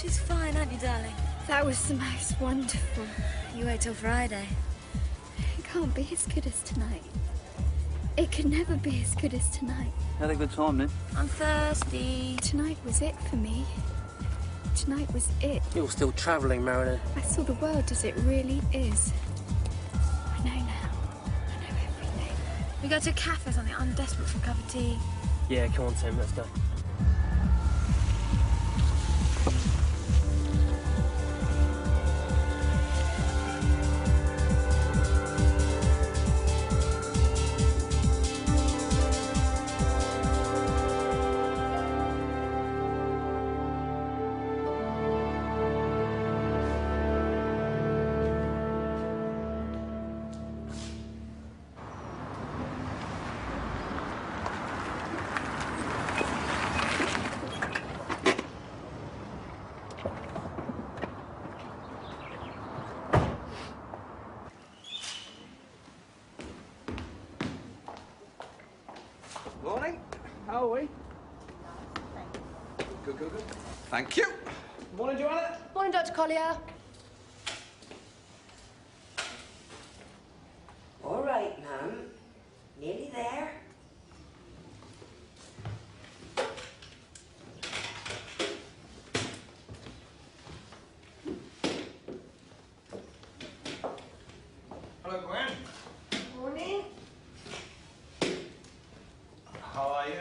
she's fine, aren't you, darling? That was the most wonderful. You wait till Friday. It can't be as good as tonight. It could never be as good as tonight. Had a good time, then? I'm thirsty. Tonight was it for me. Tonight was it. You're still travelling, Marilyn. I saw the world as it really is. I know now. I know everything. We go to a cafe or something. I'm desperate for a cup of tea. Yeah, come on, Tim, let's go. Morning. How are we? Good, good, good. Thank you. Morning, Joanna. Morning, Dr. Collier. All right, Mum. Nearly there. Hello, Gwen. Morning. How are you?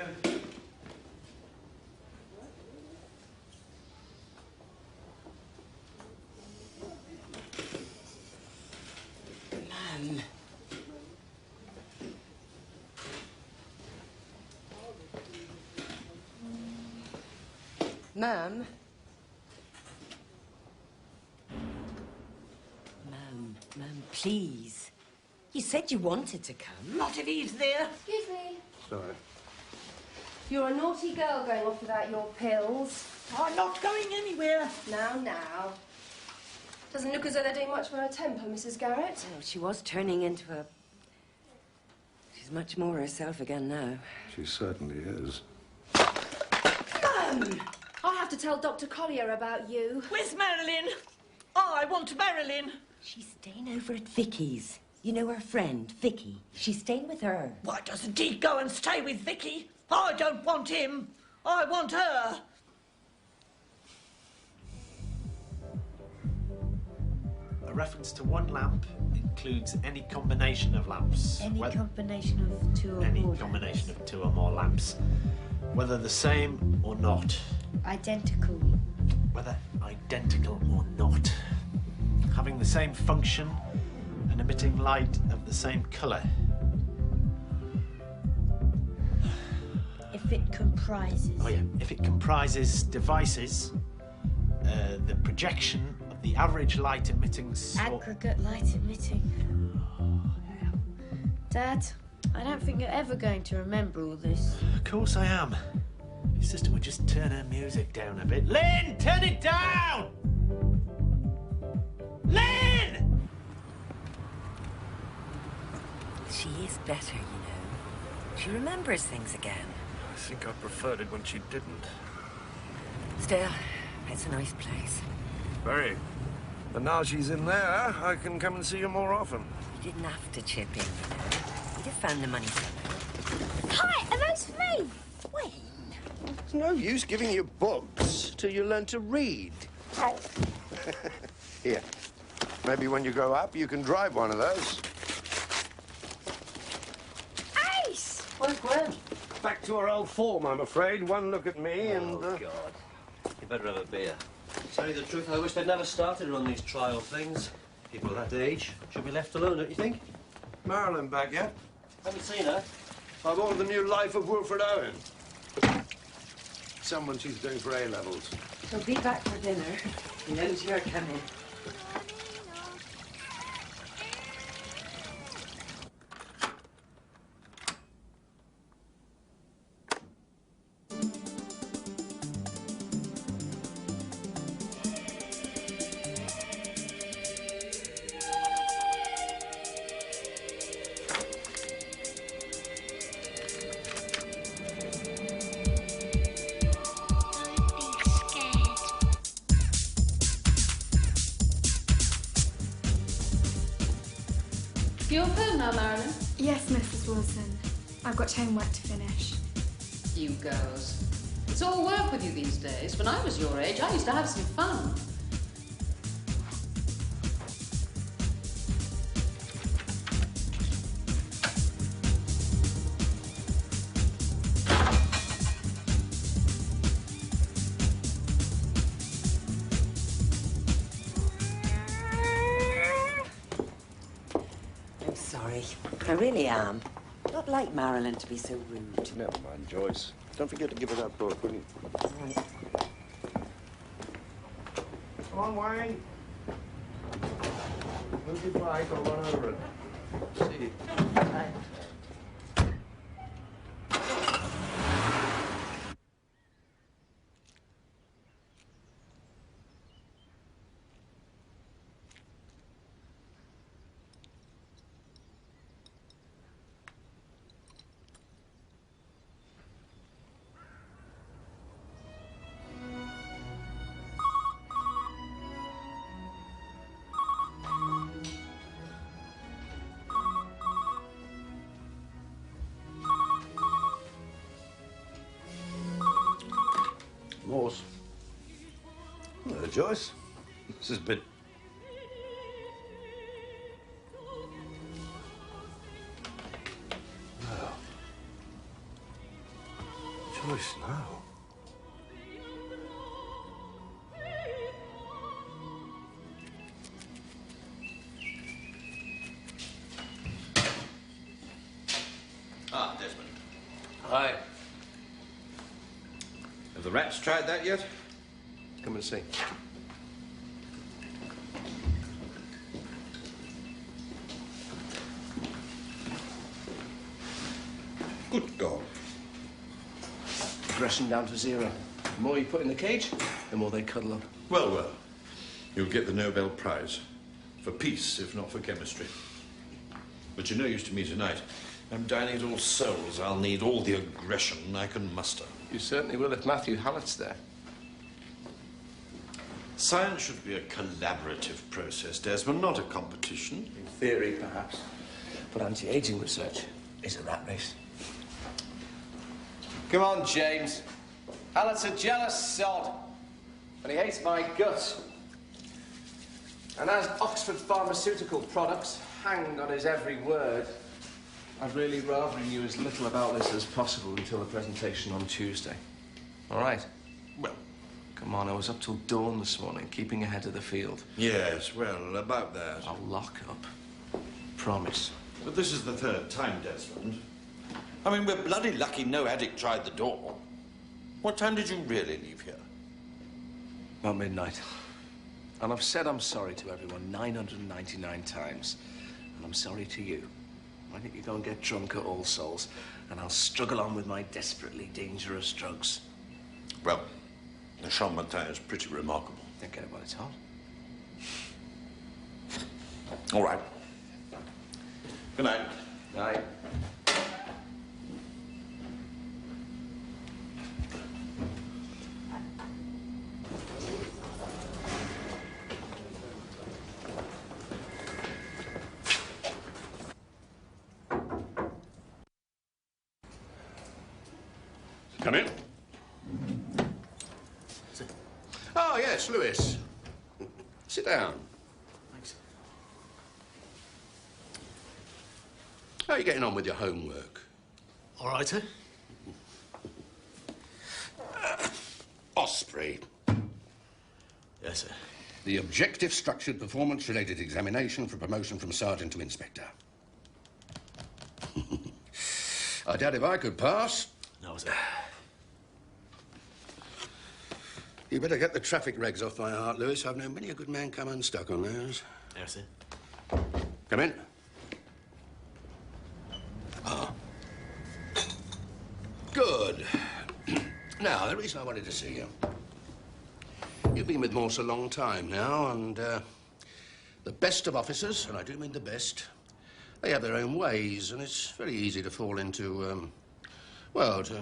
Mum. Mum. Mum, please. You said you wanted to come. Not if he's there. Excuse me. Sorry. You're a naughty girl going off without your pills. I'm not going anywhere. Now. Doesn't look as though they're doing much for her temper, Mrs. Garrett. Well, she was turning into a... She's much more herself again now. She certainly is. Mum! I'll have to tell Dr. Collier about you. Where's Marilyn? I want Marilyn. She's staying over at Vicky's. You know her friend, Vicky. She's staying with her. Why doesn't he go and stay with Vicky? I don't want him. I want her. A reference to one lamp includes any combination of lamps. Any combination of two or more. Any combination of two or more lamps, whether the same or not. Identical. Whether identical or not. Having the same function and emitting light of the same colour. If it comprises. Oh yeah, if it comprises devices, the projection of the average light emitting Aggregate light emitting. Dad, I don't think you're ever going to remember all this. Of course I am. Your sister would just turn her music down a bit. Lynn, turn it down! Lynn! She is better, you know. She remembers things again. I think I preferred it when she didn't. Still, it's a nice place. Very. But now she's in there, I can come and see her more often. You didn't have to chip in, you know. You'd have found the money somehow. Hi, are those for me? Wayne. It's no use giving you books till you learn to read. Here. Maybe when you grow up, you can drive one of those. Ace! Well, Gwen, back to our old form, I'm afraid. One look at me and... Oh, God. You better have a beer. To tell you the truth, I wish they'd never started on these trial things. People that age should be left alone, don't you think? Marilyn back yet? Haven't seen her. I bought The New Life of Wilfred Owen. Someone she's doing for A-levels. She'll be back for dinner. He knows you're coming. Your phone now, Marilyn? Yes, Mrs. Wilson. I've got homework to finish. You girls. It's all work with you these days. When I was your age, I used to have some fun. I'm sorry. I really am. Not like Marilyn to be so rude. Never mind, Joyce. Don't forget to give her that book, will you? All right. Come on, Wayne. Move your bike, I'll run over it. See you. Bye. Morse. Hello, Joyce. This is a bit... No. Joyce, no. Ah, Desmond. Hi. Have the rats tried that yet? Come and see. Good God. Aggression down to zero. The more you put in the cage, the more they cuddle up. Well, well. You'll get the Nobel Prize. For peace, if not for chemistry. But you're no use to me tonight. I'm dining at All Souls. I'll need all the aggression I can muster. You certainly will if Matthew Hallett's there. Science should be a collaborative process, Desmond, not a competition. In theory, perhaps. But anti-aging research is a rat race. Come on, James. Hallett's a jealous sod. And he hates my guts. And as Oxford pharmaceutical products hang on his every word, I'd really rather he knew as little about this as possible until the presentation on Tuesday. All right? Well... Come on, I was up till dawn this morning, keeping ahead of the field. Yes, well, about that. I'll lock up. Promise. But this is the third time, Desmond. I mean, we're bloody lucky no addict tried the door. What time did you really leave here? About midnight. And I've said I'm sorry to everyone 999 times. And I'm sorry to you. Why don't you go and get drunk at All Souls, and I'll struggle on with my desperately dangerous drugs. Well, the Chambertin is pretty remarkable. Don't get it while it's hot. All right. Good night. Night. Come in. Oh, yes, Lewis. Sit down. Thanks. How are you getting on with your homework? All right, sir. Osprey. Yes, sir. The objective structured performance-related examination for promotion from sergeant to inspector. I doubt if I could pass. No, sir. You better get the traffic regs off by heart, Lewis. I've known many a good man come unstuck on those. Yes, sir. Come in. Ah. Good. Now, the reason I wanted to see you. You've been with Morse a long time now, and the best of officers, and I do mean the best, they have their own ways, and it's very easy to fall into, well, to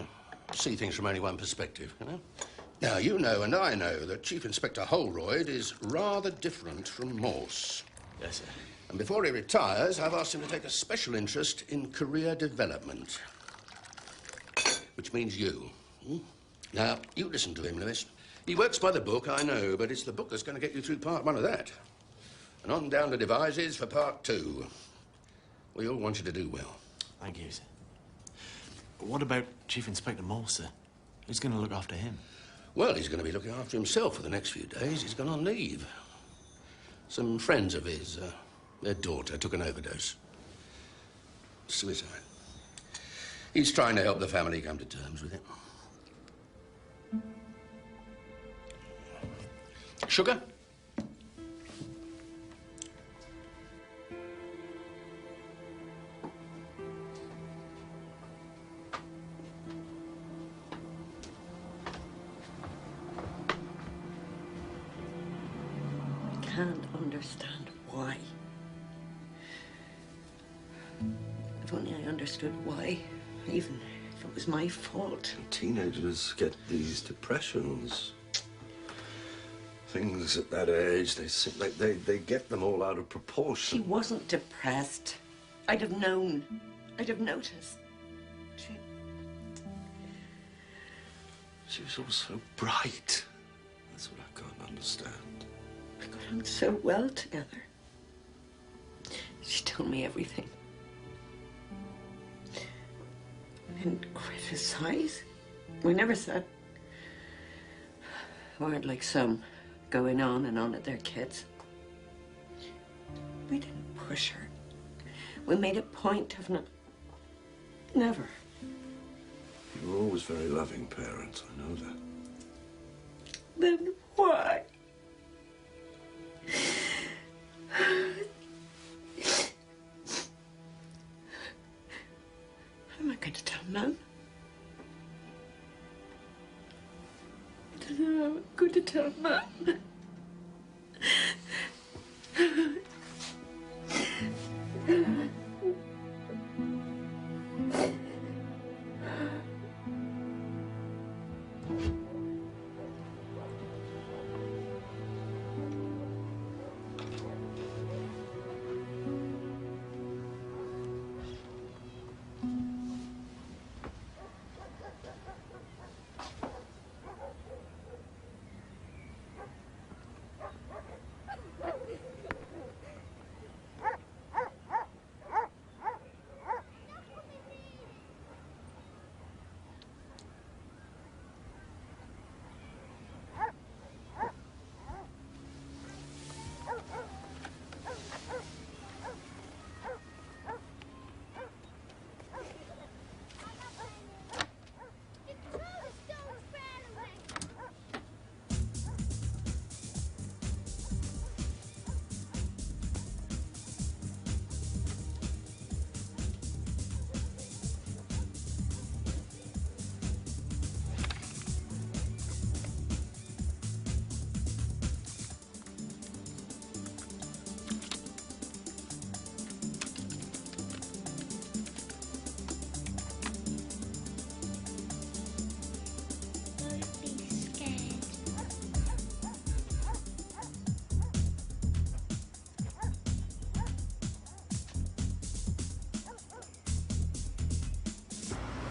see things from only one perspective, you know? Now, you know and I know that Chief Inspector Holroyd is rather different from Morse. Yes, sir. And before he retires, I've asked him to take a special interest in career development. Which means you. Now, you listen to him, Lewis. He works by the book, I know, but it's the book that's going to get you through part 1 of that. And on down to devices for part 2. We all want you to do well. Thank you, sir. What about Chief Inspector Morse, sir? Who's going to look after him? Well, he's going to be looking after himself for the next few days. He's gone on leave. Some friends of his, their daughter, took an overdose. Suicide. He's trying to help the family come to terms with it. Sugar? I can't understand why. If only I understood why, even if it was my fault. Teenagers get these depressions. Things at that age, they seem like they get them all out of proportion. She wasn't depressed. I'd have known. I'd have noticed. She was all so bright. That's what I can't understand. We got on so well together. She told me everything. I didn't criticize. We never said a word like some going on and on at their kids. We didn't push her. We made a point of never. You were always very loving parents, I know that. Then why? Am I going to tell Mum? I don't know how I'm going to tell Mum.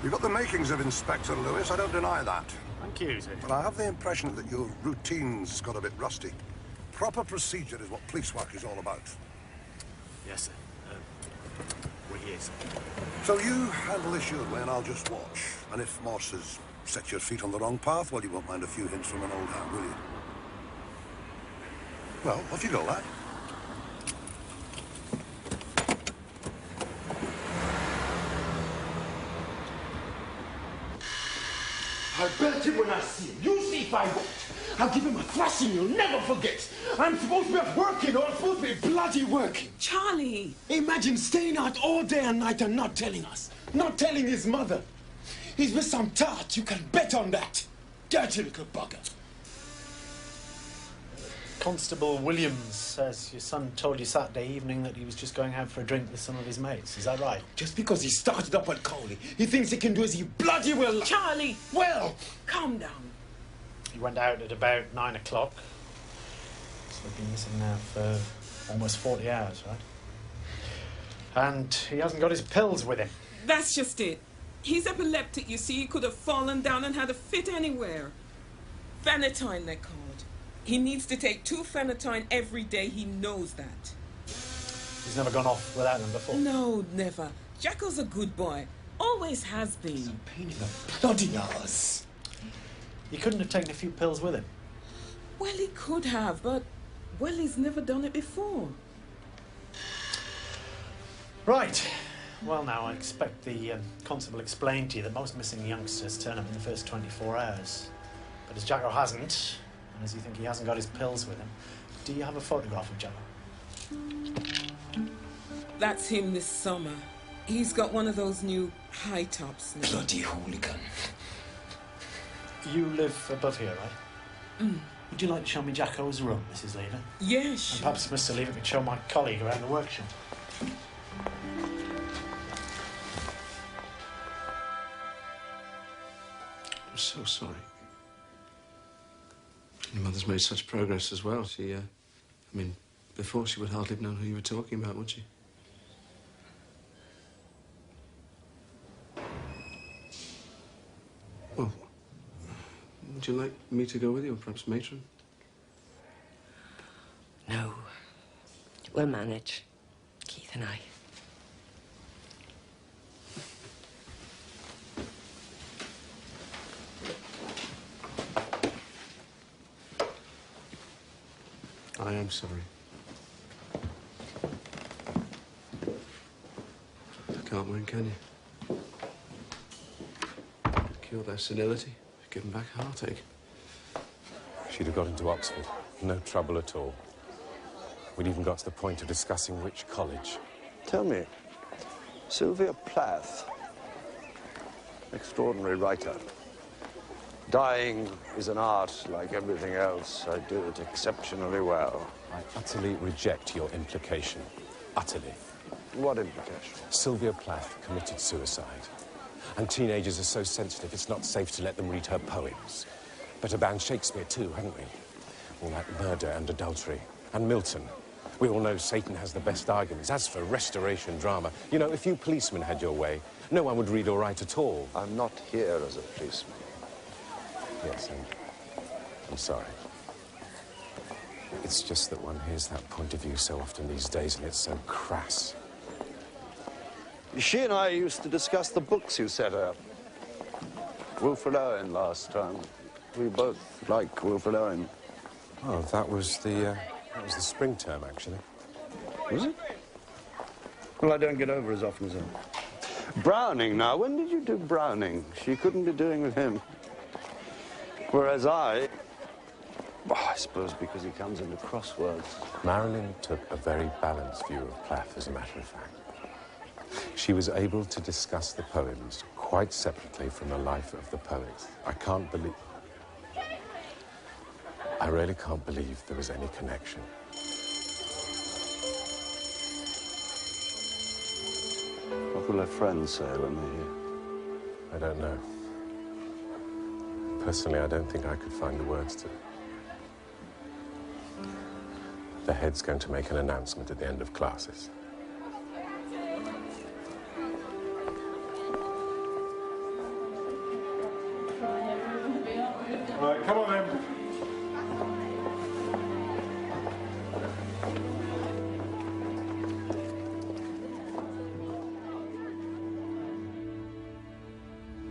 You've got the makings of Inspector Lewis, I don't deny that. Thank you, sir. But I have the impression that your routine's got a bit rusty. Proper procedure is what police work is all about. Yes, sir. We're here, sir. So you handle this your way and I'll just watch. And if Morse has set your feet on the wrong path, well, you won't mind a few hints from an old hand, will you? Well, off you go, lad. I'll belt him when I see him. You see if I won't. I'll give him a thrashing you'll never forget. I'm supposed to be at work, you know. I'm supposed to be bloody working. Charlie! Imagine staying out all day and night and not telling us. Not telling his mother. He's with some tart. You can bet on that. Dirty little bugger. Constable Williams says your son told you Saturday evening that he was just going out for a drink with some of his mates. Is that right? Just because he started up at Cowley, he thinks he can do as he bloody well. Charlie! Well, calm down. He went out at about 9 o'clock. So he's been missing now for Almost 40 hours, right? And he hasn't got his pills with him. That's just it. He's epileptic, you see. He could have fallen down and had a fit anywhere. Phenytoin, they're called. He needs to take 2 phenytoin every day. He knows that. He's never gone off without them before? No, never. Jacko's a good boy. Always has been. It's a pain in the bloody arse. He couldn't have taken a few pills with him? Well, he could have, but... well, he's never done it before. Right. Well, now, I expect the constable explained to you that most missing youngsters turn up in the first 24 hours. But as Jacko hasn't, and as you think he hasn't got his pills with him, do you have a photograph of Jacko? That's him this summer. He's got one of those new high tops now. Bloody hooligan. You live above here, right? Mm. Would you like to show me Jacko's room, Mrs. Lever? Yes. And perhaps Mr. Lever could show my colleague around the workshop. I'm so sorry. Your mother's made such progress as well. She, I mean, before she would hardly have known who you were talking about, would she? Well, would you like me to go with you, or perhaps Matron? No. We'll manage. Keith and I. I am sorry. Can't win, can you? Cure their senility, give them back a heartache. She'd have got into Oxford. No trouble at all. We'd even got to the point of discussing which college. Tell me, Sylvia Plath, extraordinary writer. Dying is an art like everything else. I do it exceptionally well. I utterly reject your implication. Utterly. What implication? Sylvia Plath committed suicide. And teenagers are so sensitive, it's not safe to let them read her poems. Better ban Shakespeare too, hadn't we? All that murder and adultery. And Milton. We all know Satan has the best arguments. As for restoration drama, you know, if you policemen had your way, no one would read or write at all. I'm not here as a policeman. Yes, I'm sorry. It's just that one hears that point of view so often these days, and it's so crass. She and I used to discuss the books you set her. Wilfred Owen last time. We both like Wilfred Owen. Oh, that was the spring term, actually. Was it? Well, I don't get over as often as that. Browning now. When did you do Browning? She couldn't be doing with him. Whereas I suppose because he comes into crosswords. Marilyn took a very balanced view of Plath, as a matter of fact. She was able to discuss the poems quite separately from the life of the poet. I really can't believe there was any connection. What will her friends say when they hear? I don't know. Personally, I don't think I could find the words to... The head's going to make an announcement at the end of classes. All right, come on then.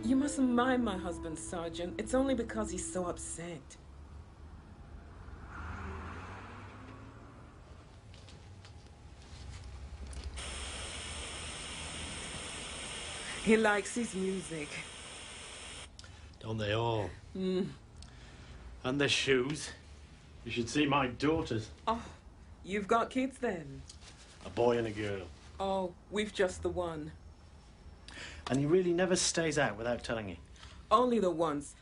You mustn't mind my husband, Sergeant. It's only because he's so upset. He likes his music. Don't they all? Mm. And their shoes. You should see my daughters. Oh, you've got kids then? A boy and a girl. Oh, we've just the one. And he really never stays out without telling you? Only the once.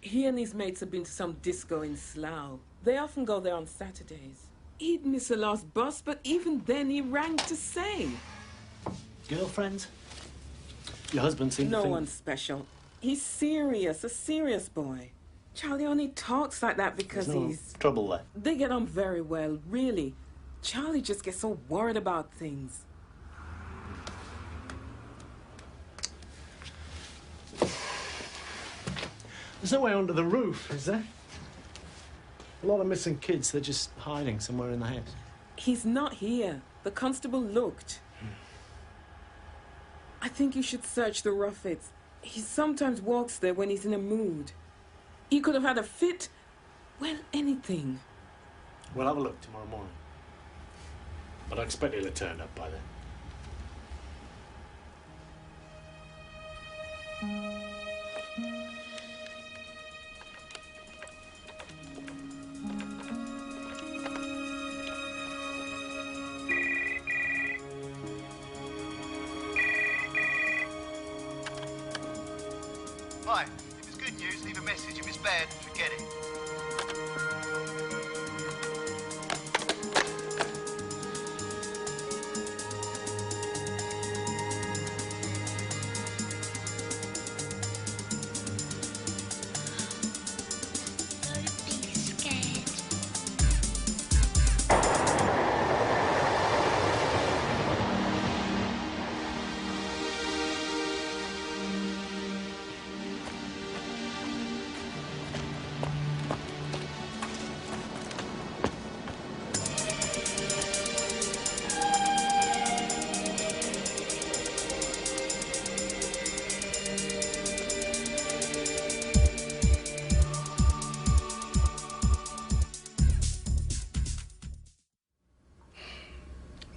He and his mates have been to some disco in Slough. They often go there on Saturdays. He'd miss a last bus, but even then he rang to say. Girlfriends? Your husband seemed to No think... one special. He's serious, a serious boy. Charlie only talks like that because There's no he's... trouble there. They get on very well, really. Charlie just gets so worried about things. There's no way under the roof, is there? A lot of missing kids, they're just hiding somewhere in the house. He's not here. The constable looked. I think you should search the Ruffets. He sometimes walks there when he's in a mood. He could have had a fit. Well, anything. We'll have a look tomorrow morning. But I expect he'll have turned up by then. Right, if it's good news, leave a message. If it's bad, forget it.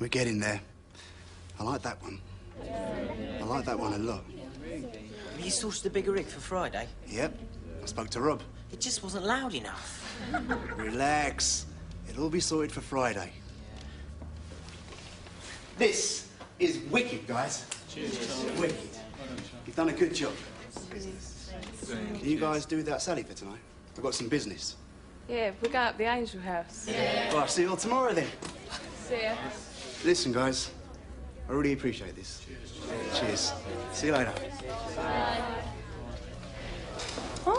We're getting there. I like that one. I like that one a lot. Have you sourced the bigger rig for Friday? Yep. I spoke to Rob. It just wasn't loud enough. Relax. It'll all be sorted for Friday. This is wicked, guys. Cheers. Wicked. You've done a good job. Can you guys do without Sally for tonight? I've got some business. Yeah, we got up the Angel House. Well, I'll see you all tomorrow then. See ya. Listen, guys, I really appreciate this. Cheers. See you later. What?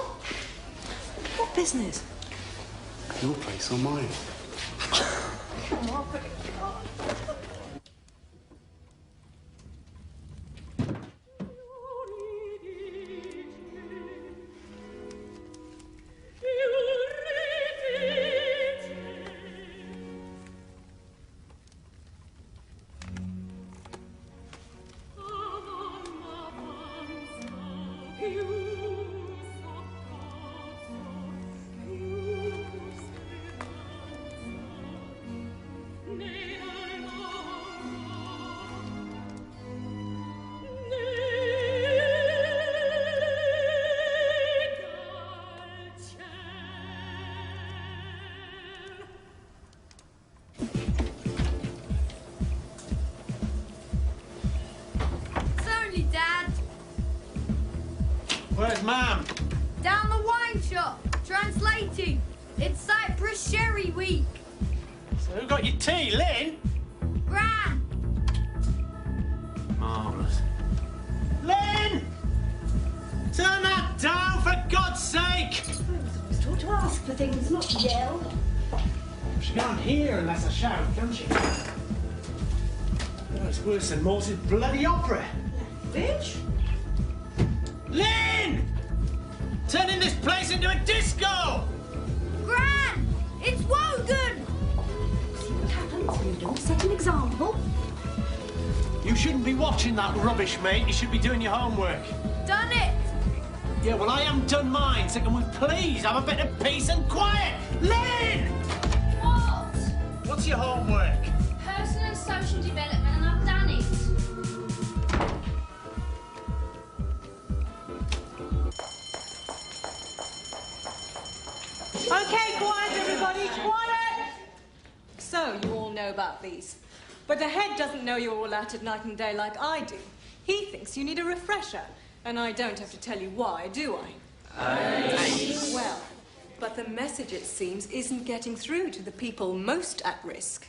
What business? Your place or mine? Come on. Where's Mum? Down the wine shop, translating. It's Cyprus Sherry Week. So who got your tea, Lynn? Gran! Marvellous. Lynn! Turn that down, for God's sake! I was taught to ask for things, not yell. She can't hear unless I shout, can she? Oh, it's worse than Morse's bloody opera. Bitch! Lynn! Turning this place into a disco! Gran! It's Wogan! See what happens when you don't set an example? You shouldn't be watching that rubbish, mate. You should be doing your homework. Done it! Yeah, well, I haven't done mine, so can we please have a bit of peace and quiet? Lynn! What? What's your homework? Personal and social development, and I've done it. Okay, quiet, everybody, quiet! So, you all know about these. But the head doesn't know you're all out at night and day like I do. He thinks you need a refresher. And I don't have to tell you why, do I? Well, but the message, it seems, isn't getting through to the people most at risk.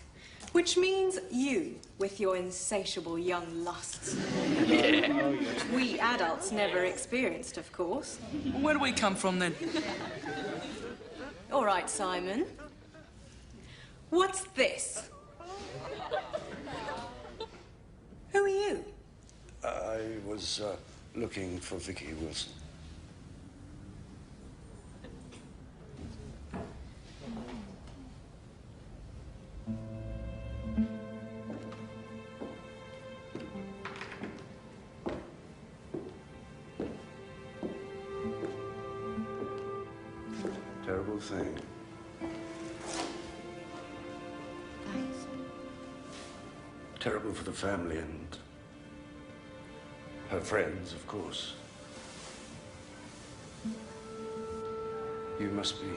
Which means you, with your insatiable young lusts. Yeah. We adults never experienced, of course. Where do we come from, then? All right, Simon. What's this? was looking for Vicky Wilson. Terrible thing. Thanks. Terrible for the family and her friends, of course. You must be...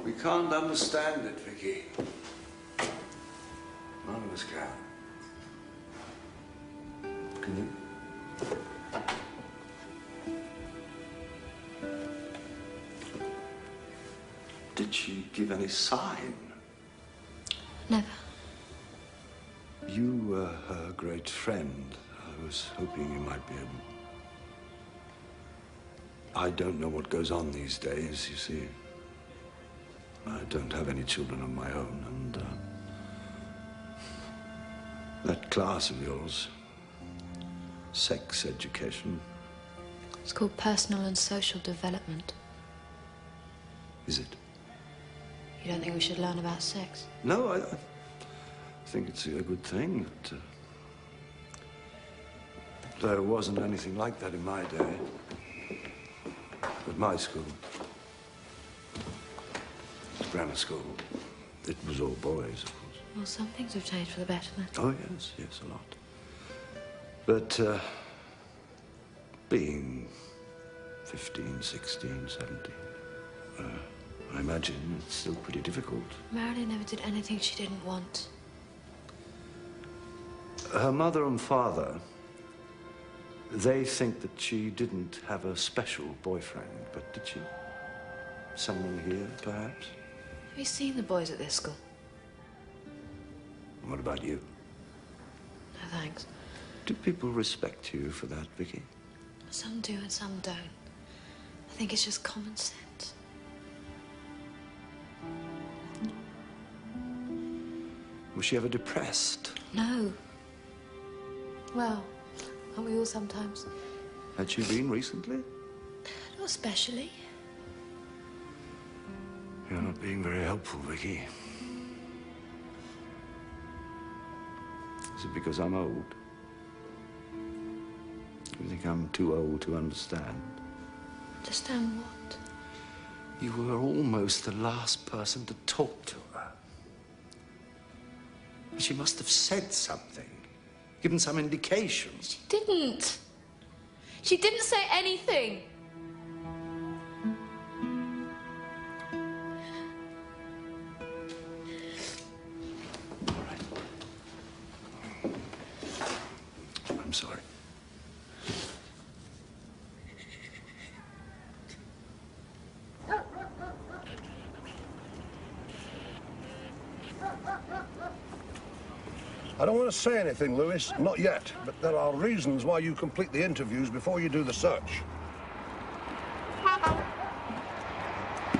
We can't understand it, Vicky. None of us can. Can you? Did she give any sign? Never. You were her great friend. I was hoping you might be able... I don't know what goes on these days, you see. I don't have any children of my own, and that class of yours, sex education... It's called personal and social development. Is it? You don't think we should learn about sex? No, I think it's a good thing. But, there wasn't anything like that in my day. At my school. Grammar school. It was all boys, of course. Well, some things have changed for the better then. Oh, yes, yes, a lot. But, being 15, 16, 17, I imagine it's still pretty difficult. Marilyn never did anything she didn't want. Her mother and father, they think that she didn't have a special boyfriend, but did she? Someone here, perhaps? Have you seen the boys at this school? What about you? No, thanks. Do people respect you for that, Vicky? Some do and some don't. I think it's just common sense. Was she ever depressed? No. Well, aren't we all sometimes? Had she been recently? Not especially. You're not being very helpful, Vicky. Is it because I'm old? You think I'm too old to understand? Understand what? You were almost the last person to talk to her. She must have said something, given some indication. She didn't. She didn't say anything. I'm sorry. I don't want to say anything, Lewis, not yet, but there are reasons why you complete the interviews before you do the search.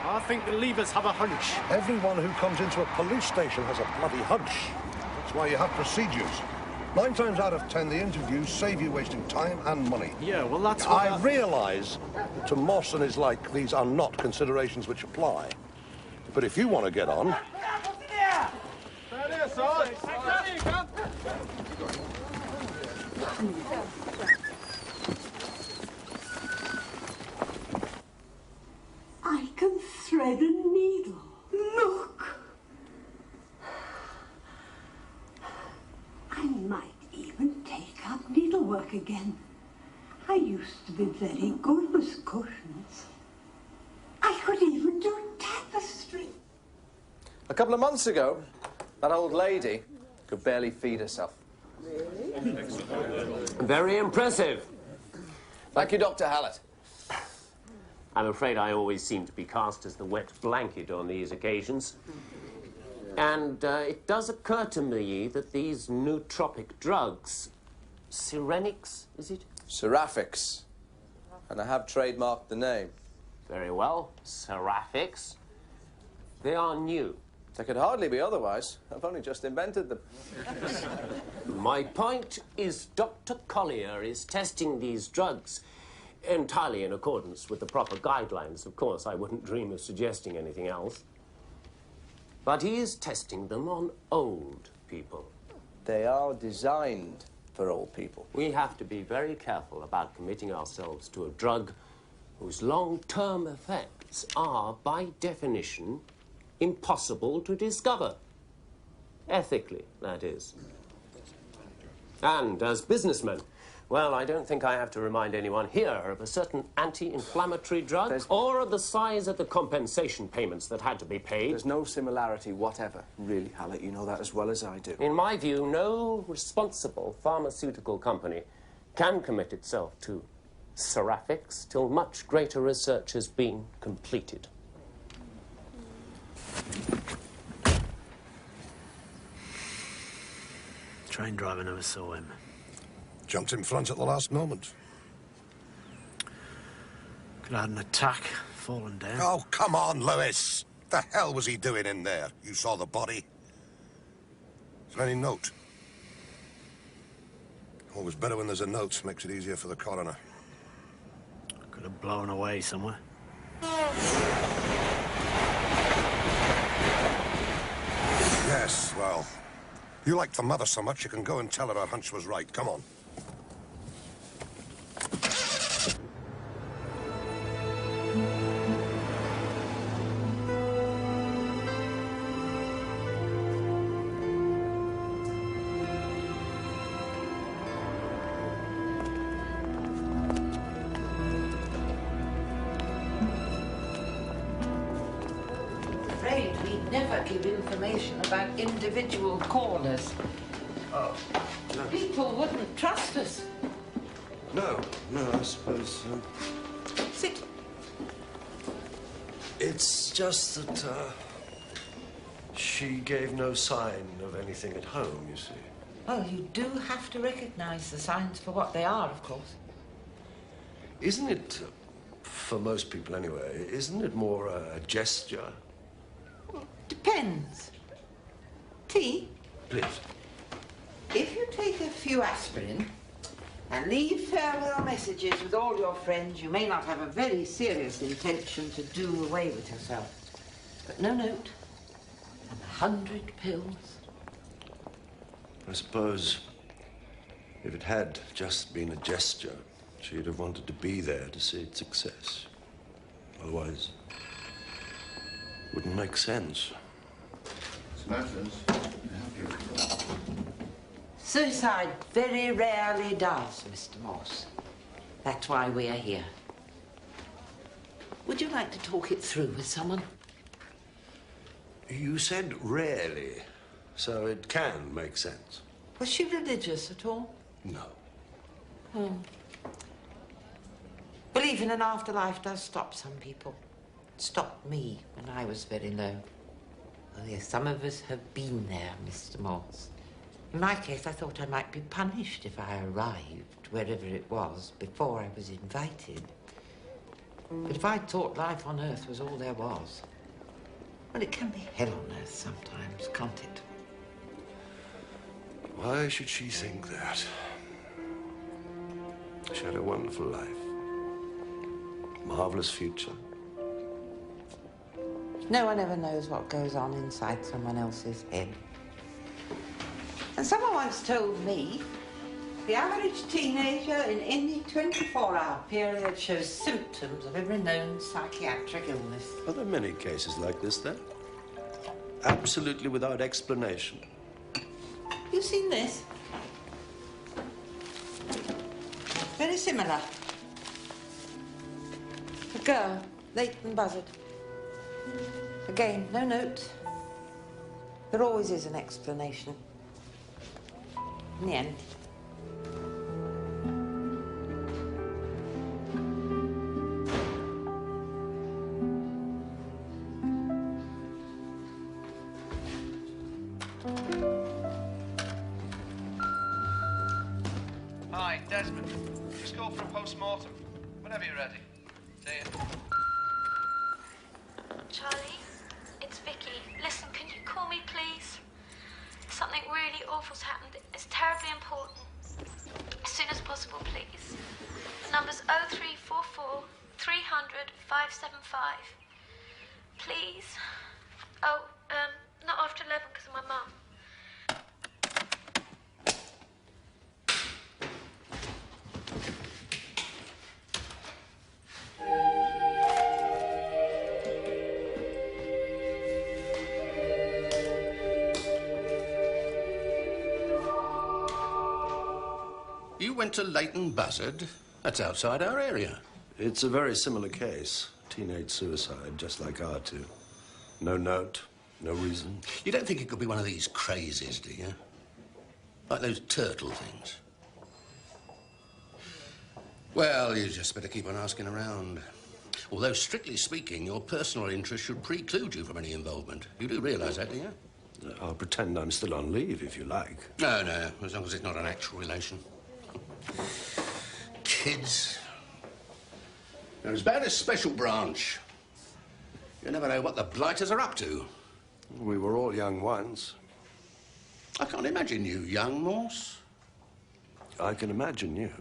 I think the levers have a hunch. Everyone who comes into a police station has a bloody hunch. That's why you have procedures. 9 times out of 10, the interviews save you wasting time and money. Yeah, well, that's I what realise that to Moss and his like, these are not considerations which apply. But if you want to get on... I can thread a needle. Look! I might even take up needlework again. I used to be very good with cushions. I could even do tapestry. A couple of months ago, that old lady could barely feed herself. Very impressive. Thank you, Dr. Hallett. I'm afraid I always seem to be cast as the wet blanket on these occasions. And it does occur to me that these nootropic drugs, Sirenics, is it? Seraphics. And I have trademarked the name. Very well, Seraphics. They are new. They could hardly be otherwise. I've only just invented them. My point is Dr. Collier is testing these drugs entirely in accordance with the proper guidelines. Of course, I wouldn't dream of suggesting anything else. But he is testing them on old people. They are designed for old people. We have to be very careful about committing ourselves to a drug whose long-term effects are, by definition, impossible to discover. Ethically, that is. And as businessmen, well, I don't think I have to remind anyone here of a certain anti-inflammatory drug or of the size of the compensation payments that had to be paid. There's no similarity whatever, really, Hallett. You know that as well as I do. In my view, no responsible pharmaceutical company can commit itself to seraphics till much greater research has been completed. Train driver never saw him. Jumped in front at the last moment. Could have had an attack, fallen down. Oh, come on, Lewis. The hell was he doing in there? You saw the body. Is there any note? Always better when there's a note. Makes it easier for the coroner. Could have blown away somewhere. Yes, well, you like the mother so much you can go and tell her hunch was right. Come on. Afraid we'd never give information about individual callers. Oh, no. People wouldn't trust us. No, I suppose... Sit. It's just that, she gave no sign of anything at home, you see. Well, you do have to recognize the signs for what they are, of course. Isn't it, for most people anyway, isn't it more a gesture? Depends. Tea? Please. If you take a few aspirin and leave farewell messages with all your friends, you may not have a very serious intention to do away with yourself. But no note, and 100 pills. I suppose if it had just been a gesture, she'd have wanted to be there to see its success. Otherwise, it wouldn't make sense. Suicide very rarely does, Mr. Morse. That's why we are here. Would you like to talk it through with someone? You said rarely, so it can make sense. Was she religious at all? No. Belief in an afterlife does stop some people. It stopped me when I was very low. Oh, yes, some of us have been there, Mr. Morse. In my case, I thought I might be punished if I arrived, wherever it was, before I was invited. But if I thought life on Earth was all there was, well, it can be hell on Earth sometimes, can't it? Why should she think that? She had a wonderful life. Marvelous future. No one ever knows what goes on inside someone else's head. And someone once told me the average teenager in any 24-hour period shows symptoms of every known psychiatric illness. Are there many cases like this, then? Absolutely without explanation. You seen this? Very similar. A girl, Leighton Buzzard. Again, no note. There always is an explanation. In the end. Hi, Desmond. Just go for a post-mortem. Whenever you're ready. See you. Charlie, it's Vicky. Listen, can you awful's happened. It's terribly important. As soon as possible, please. The number's 0344 300 575. Please. Oh, not after 11 because of my mum. You went to Leighton Buzzard? That's outside our area. It's a very similar case. Teenage suicide, just like our two. No note, no reason. You don't think it could be one of these crazies, do you? Like those turtle things? Well, you just better keep on asking around. Although, strictly speaking, your personal interest should preclude you from any involvement. You do realise that, do you? I'll pretend I'm still on leave, if you like. No, no, as long as it's not an actual relation. Kids. They're as bad as Special Branch. You never know what the blighters are up to. We were all young once. I can't imagine you young, Morse. I can imagine you.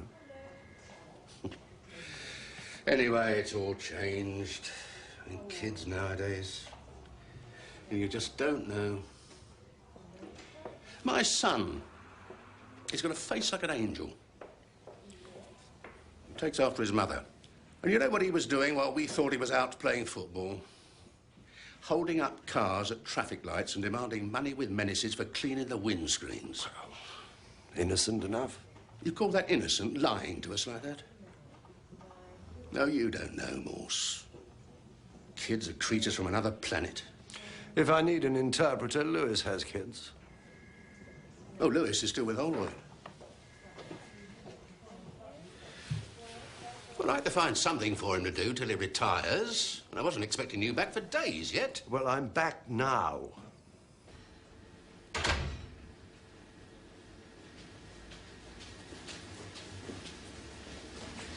Anyway, it's all changed. And kids nowadays. You just don't know. My son, he's got a face like an angel. He takes after his mother. And you know what he was doing while we thought he was out playing football? Holding up cars at traffic lights and demanding money with menaces for cleaning the windscreens. Innocent enough? You call that innocent, lying to us like that? No, you don't know, Morse. Kids are creatures from another planet. If I need an interpreter, Lewis has kids. Oh, Lewis is still with Holroyd. Well, I have to find something for him to do till he retires. And I wasn't expecting you back for days yet. Well, I'm back now.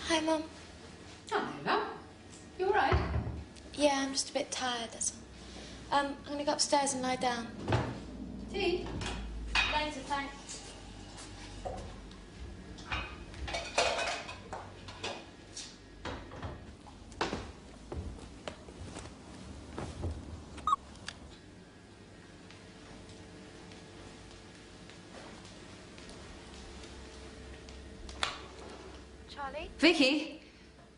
Hi, Mum. Oh, hello. You all right? Yeah, I'm just a bit tired, that's all. I'm gonna go upstairs and lie down. Tea? Later, thanks. Charlie? Vicky?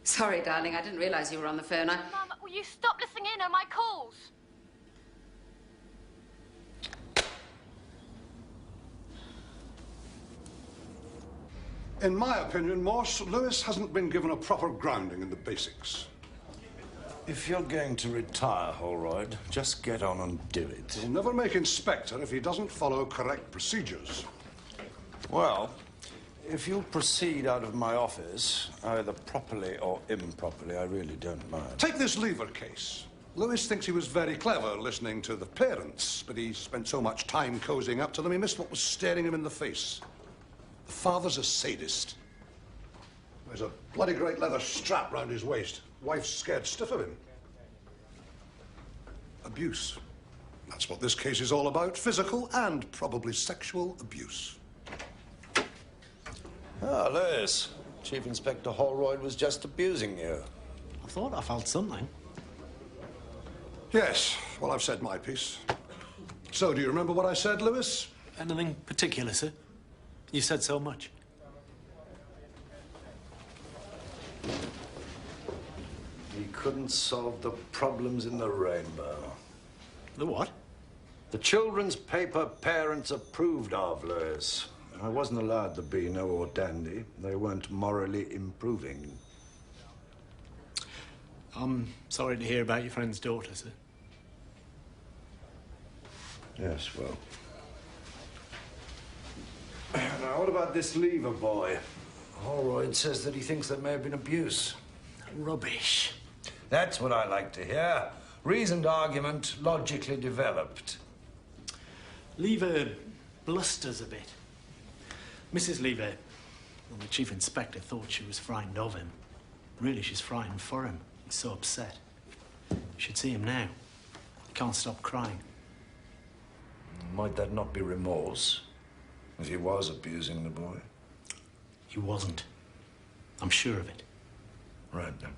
Sorry, darling, I didn't realise you were on the phone. Mum, will you stop listening in on my calls? In my opinion, Morse, Lewis hasn't been given a proper grounding in the basics. If you're going to retire, Holroyd, just get on and do it. He'll never make inspector if he doesn't follow correct procedures. Well, if you'll proceed out of my office, either properly or improperly, I really don't mind. Take this Lever case. Lewis thinks he was very clever listening to the parents, but he spent so much time cozying up to them, he missed what was staring him in the face. The father's a sadist. There's a bloody great leather strap round his waist. Wife's scared stiff of him. Abuse. That's what this case is all about. Physical and probably sexual abuse. Ah, Lewis. Chief Inspector Holroyd was just abusing you. I thought I felt something. Yes, well, I've said my piece. So, do you remember what I said, Lewis? Anything particular, sir? You said so much. He couldn't solve the problems in the rainbow. The what? The children's paper parents approved of, Lewis. I wasn't allowed to be no old dandy. They weren't morally improving. I'm sorry to hear about your friend's daughter, sir. Yes, well. Now, what about this Lever boy? Holroyd says that he thinks there may have been abuse. Rubbish. That's what I like to hear. Reasoned argument, logically developed. Lever blusters a bit. Mrs. Lever, well, the Chief Inspector thought she was frightened of him. Really, she's frightened for him. He's so upset. You should see him now. He can't stop crying. Might that not be remorse? If he was abusing the boy? He wasn't. I'm sure of it. Right then.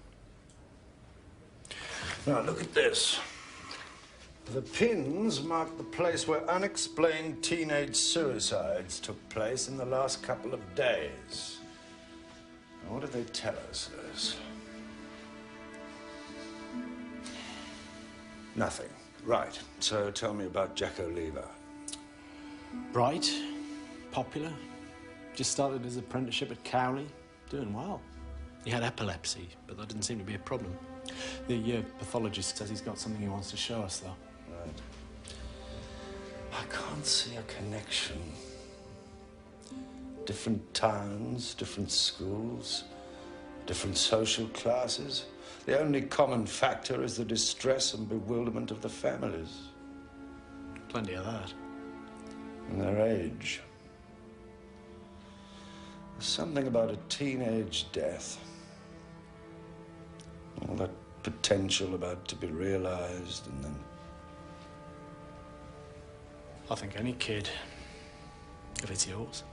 Now, look at this. The pins mark the place where unexplained teenage suicides took place in the last couple of days. Now, what do they tell us, Liz? Nothing. Right. So tell me about Jacko Lever. Bright, popular, just started his apprenticeship at Cowley, doing well. He had epilepsy, but that didn't seem to be a problem. The pathologist says he's got something he wants to show us, though. Right. I can't see a connection. Different towns, different schools, different social classes. The only common factor is the distress and bewilderment of the families. Plenty of that. And their age. There's something about a teenage death. All that potential about to be realized, and then... I think any kid, if it's yours.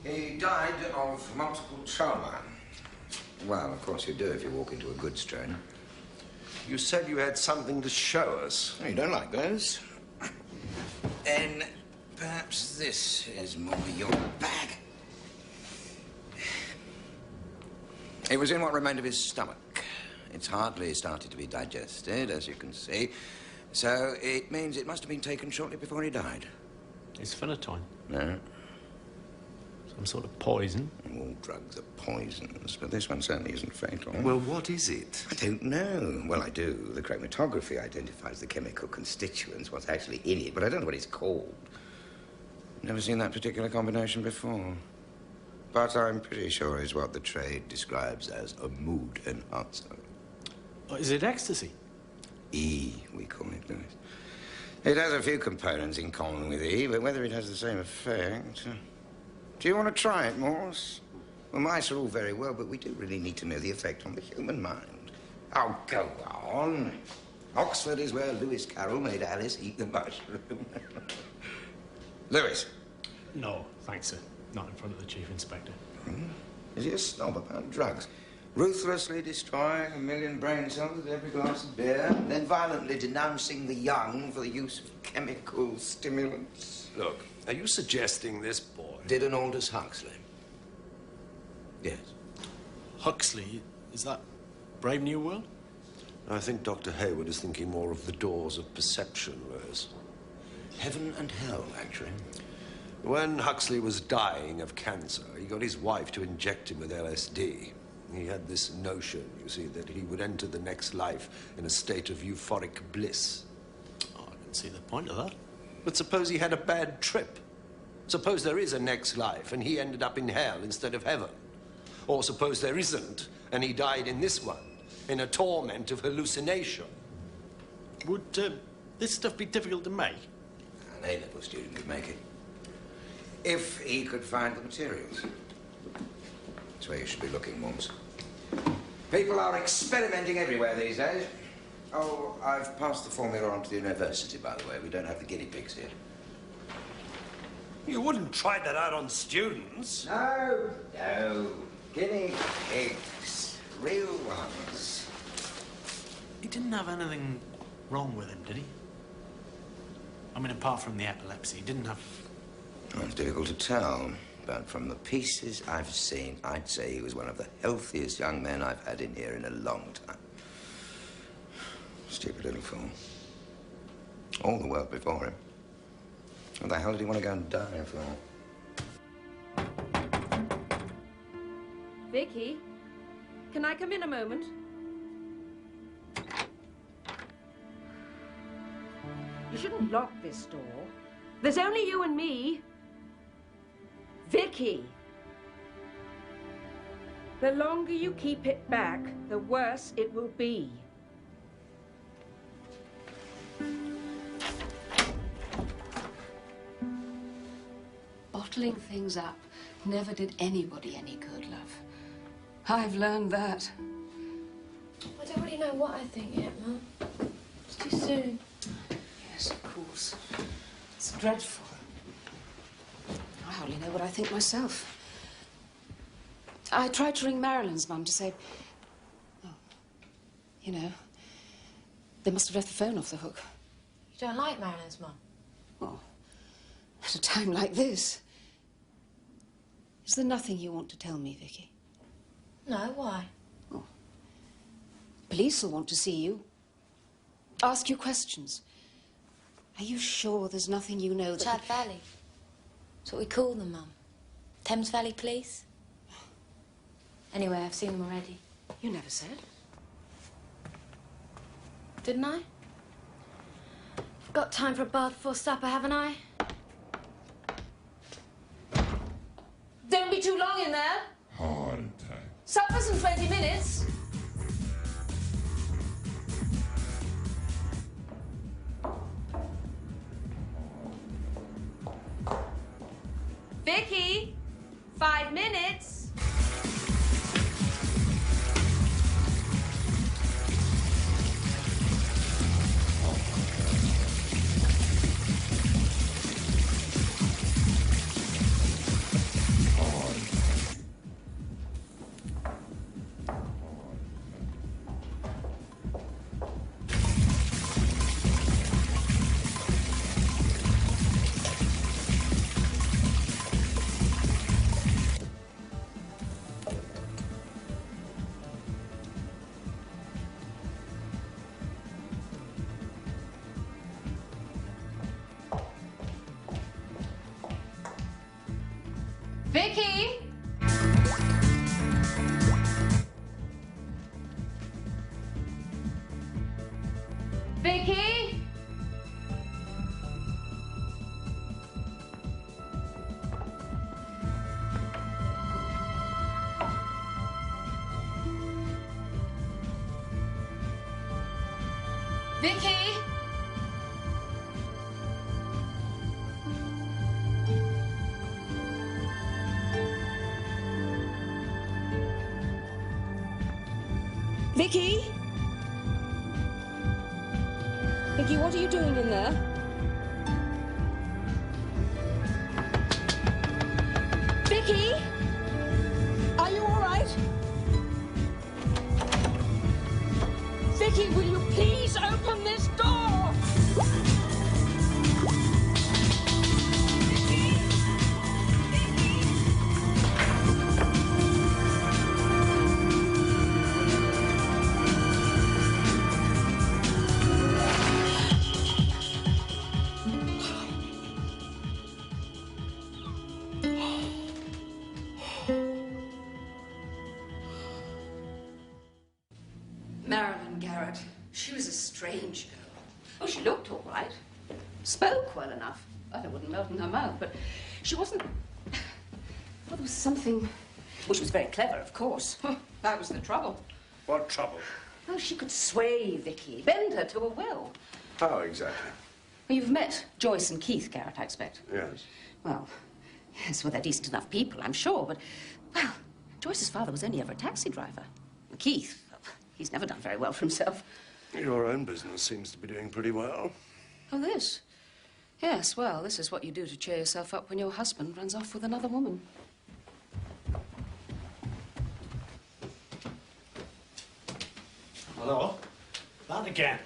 He died of multiple trauma. Well, of course you do if you walk into a goods strain. You said you had something to show us. Oh, you don't like those? Then perhaps this is more your bag. It was in what remained of his stomach. It's hardly started to be digested, as you can see. So it means it must have been taken shortly before he died. It's phenytoin. No. Some sort of poison. All drugs are poisons, but this one certainly isn't fatal. Well, what is it? I don't know. Well, I do. The chromatography identifies the chemical constituents, what's actually in it, but I don't know what it's called. Never seen that particular combination before. But I'm pretty sure it's what the trade describes as a mood enhancer. Oh, is it ecstasy? E, we call it, Louis. It has a few components in common with E, but whether it has the same effect... Do you want to try it, Morse? Well, mice are all very well, but we do really need to know the effect on the human mind. Oh, go on. Oxford is where Lewis Carroll made Alice eat the mushroom. Lewis. No, thanks, sir. Not in front of the Chief Inspector. Is he a snob about drugs? Ruthlessly destroying 1 million brain cells with every glass of beer, then violently denouncing the young for the use of chemical stimulants. Look, are you suggesting this boy... Did an Aldous Huxley? Yes. Huxley? Is that Brave New World? I think Dr. Hayward is thinking more of the doors of perception, Liz. Heaven and hell, actually. When Huxley was dying of cancer, he got his wife to inject him with LSD. He had this notion, you see, that he would enter the next life in a state of euphoric bliss. Oh, I can see the point of that. But suppose he had a bad trip. Suppose there is a next life and he ended up in hell instead of heaven. Or suppose there isn't and he died in this one, in a torment of hallucination. Would this stuff be difficult to make? An A-level student could make it. If he could find the materials. That's where you should be looking, Morse. People are experimenting everywhere these days. Oh, I've passed the formula on to the university, by the way. We don't have the guinea pigs here. You wouldn't try that out on students. No, no. Guinea pigs. Real ones. He didn't have anything wrong with him, did he? I mean, apart from the epilepsy, he didn't have... Well, it's difficult to tell, but from the pieces I've seen, I'd say he was one of the healthiest young men I've had in here in a long time. Stupid little fool. All the world before him. What the hell did he want to go and die for? Vicky, can I come in a moment? You shouldn't lock this door. There's only you and me. Vicky! The longer you keep it back, the worse it will be. Bottling things up never did anybody any good, love. I've learned that. I don't really know what I think yet, Mum. It's too soon. Yes, of course. It's dreadful. I hardly know what I think myself. I tried to ring Marilyn's mum to say... Oh, you know, they must have left the phone off the hook. You don't like Marilyn's mum? Well, at a time like this... Is there nothing you want to tell me, Vicky? No, why? Police will want to see you. Ask you questions. Are you sure there's nothing you know that... Chad Valley. That's what we call them, Mum. Thames Valley Police. Anyway, I've seen them already. You never said. Didn't I? I've got time for a bath before supper, haven't I? Don't be too long in there. Hard time. Supper's in 20 minutes. Vicky, 5 minutes. Vicky! Vicky! Vicky! Vicky? Vicky, what are you doing in there? Vicky? Are you all right? Vicky, will you please open this door? Marilyn Garrett. She was a strange girl. Oh, she looked all right. Spoke well enough. Butter wouldn't melt in her mouth, but she wasn't... Well, there was something... Well, she was very clever, of course. That was the trouble. What trouble? Well, she could sway Vicky, bend her to a will. How exactly? Well, you've met Joyce and Keith Garrett, I expect. Yes. Well, yes, well, they're decent enough people, I'm sure, but... Well, Joyce's father was only ever a taxi driver. And Keith, he's never done very well for himself. Your own business seems to be doing pretty well. Oh, this? Yes, well, this is what you do to cheer yourself up when your husband runs off with another woman. Hello? That again.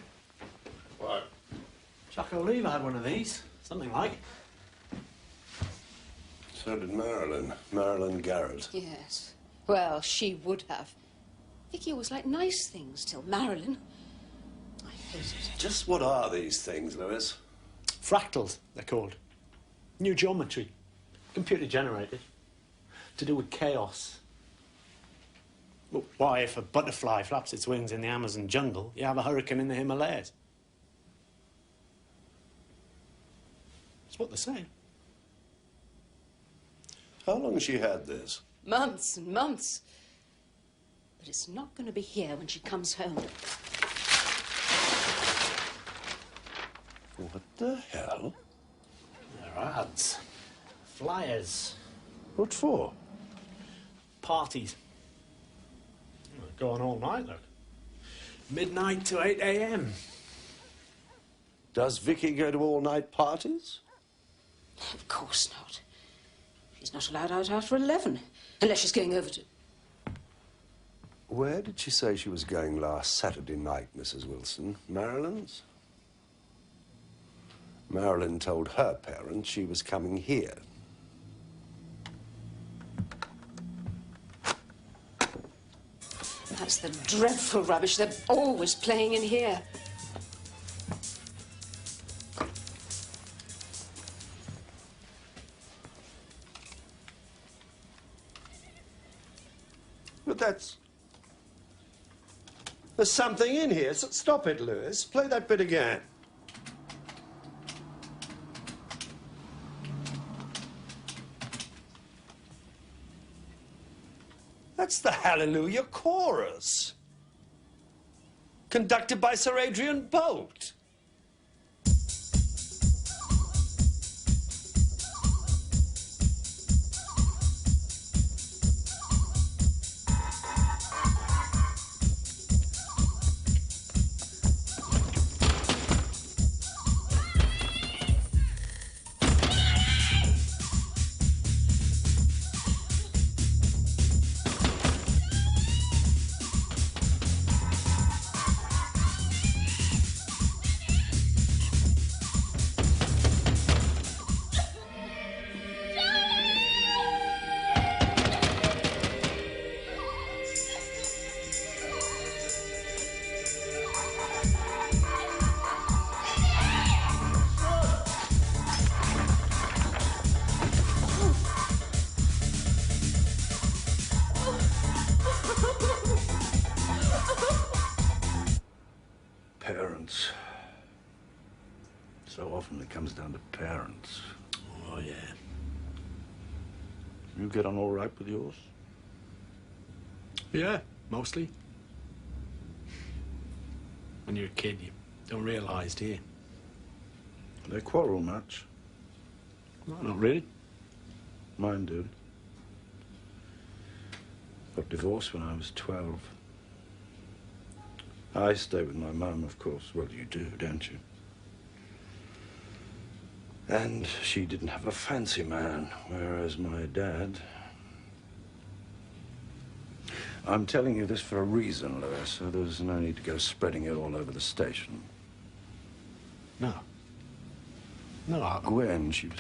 What? Jack O'Lever had one of these. Something like. So did Marilyn. Marilyn Garrett. Yes. Well, she would have. Vicky always liked nice things till Marilyn. I hate it. Just what are these things, Lewis? Fractals, they're called. New geometry. Computer generated. To do with chaos. Well, why, if a butterfly flaps its wings in the Amazon jungle, you have a hurricane in the Himalayas? That's what they say. How long has she had this? Months and months. But it's not going to be here when she comes home. What the hell? They're ads. Flyers. What for? Parties. Go on all night, look. Midnight to 8 a.m. Does Vicky go to all-night parties? Of course not. She's not allowed out after 11, unless she's going over to... Where did she say she was going last Saturday night, Mrs. Wilson? Marilyn's? Marilyn told her parents she was coming here. That's the dreadful rubbish they're always playing in here. But that's... There's something in here. Stop it, Lewis. Play that bit again. That's the Hallelujah Chorus. Conducted by Sir Adrian Bolt. Parents. So often it comes down to parents. Oh, yeah. You get on all right with yours? Yeah, mostly. When you're a kid, you don't realise, do you? They quarrel much. No, not really. Mine did. Got divorced when I was 12. I stay with my mum, of course. Well, you do, don't you? And she didn't have a fancy man, whereas my dad... I'm telling you this for a reason, Lewis, so there's no need to go spreading it all over the station. No. No, Gwen, she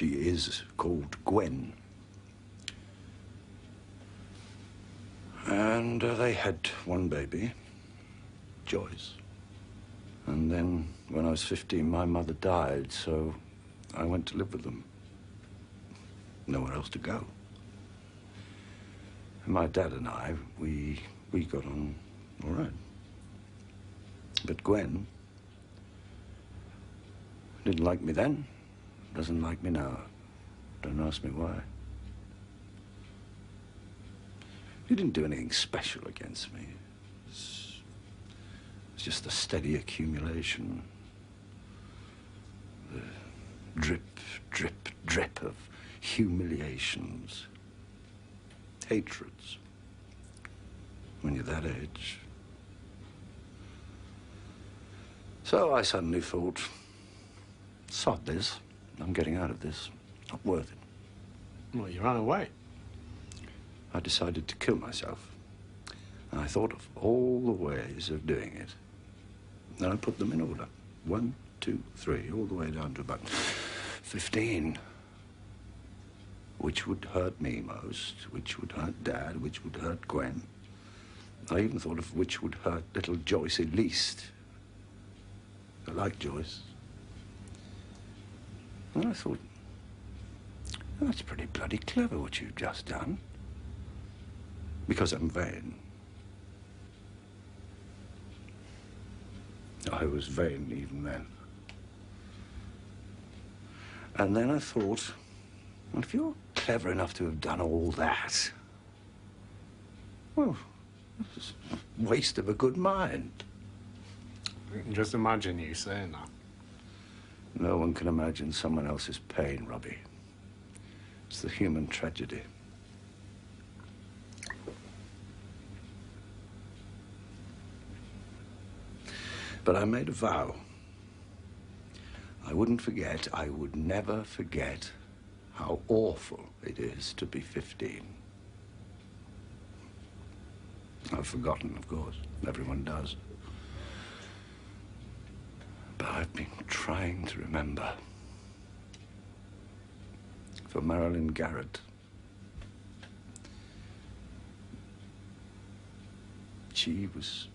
is called Gwen. And they had one baby, Joyce. And then, when I was 15, my mother died, so I went to live with them. Nowhere else to go. And my dad and I, we got on all right. But Gwen didn't like me then, doesn't like me now. Don't ask me why. He didn't do anything special against me. It's just a steady accumulation. The drip, drip, drip of humiliations, hatreds. When you're that age. So I suddenly thought, sod this. I'm getting out of this. Not worth it. Well, you ran away. I decided to kill myself. And I thought of all the ways of doing it. And I put them in order. 1, 2, 3, all the way down to about 15. Which would hurt me most, which would hurt Dad, which would hurt Gwen. I even thought of which would hurt little Joyce least. I like Joyce. And I thought, oh, that's pretty bloody clever what you've just done. Because I'm vain. I was vain even then. And then I thought, well, if you're clever enough to have done all that, well, it's a waste of a good mind. I can just imagine you saying that. No one can imagine someone else's pain, Robbie. It's the human tragedy. But I made a vow. I wouldn't forget, I would never forget how awful it is to be 15. I've forgotten, of course. Everyone does. But I've been trying to remember. For Marilyn Garrett. She was...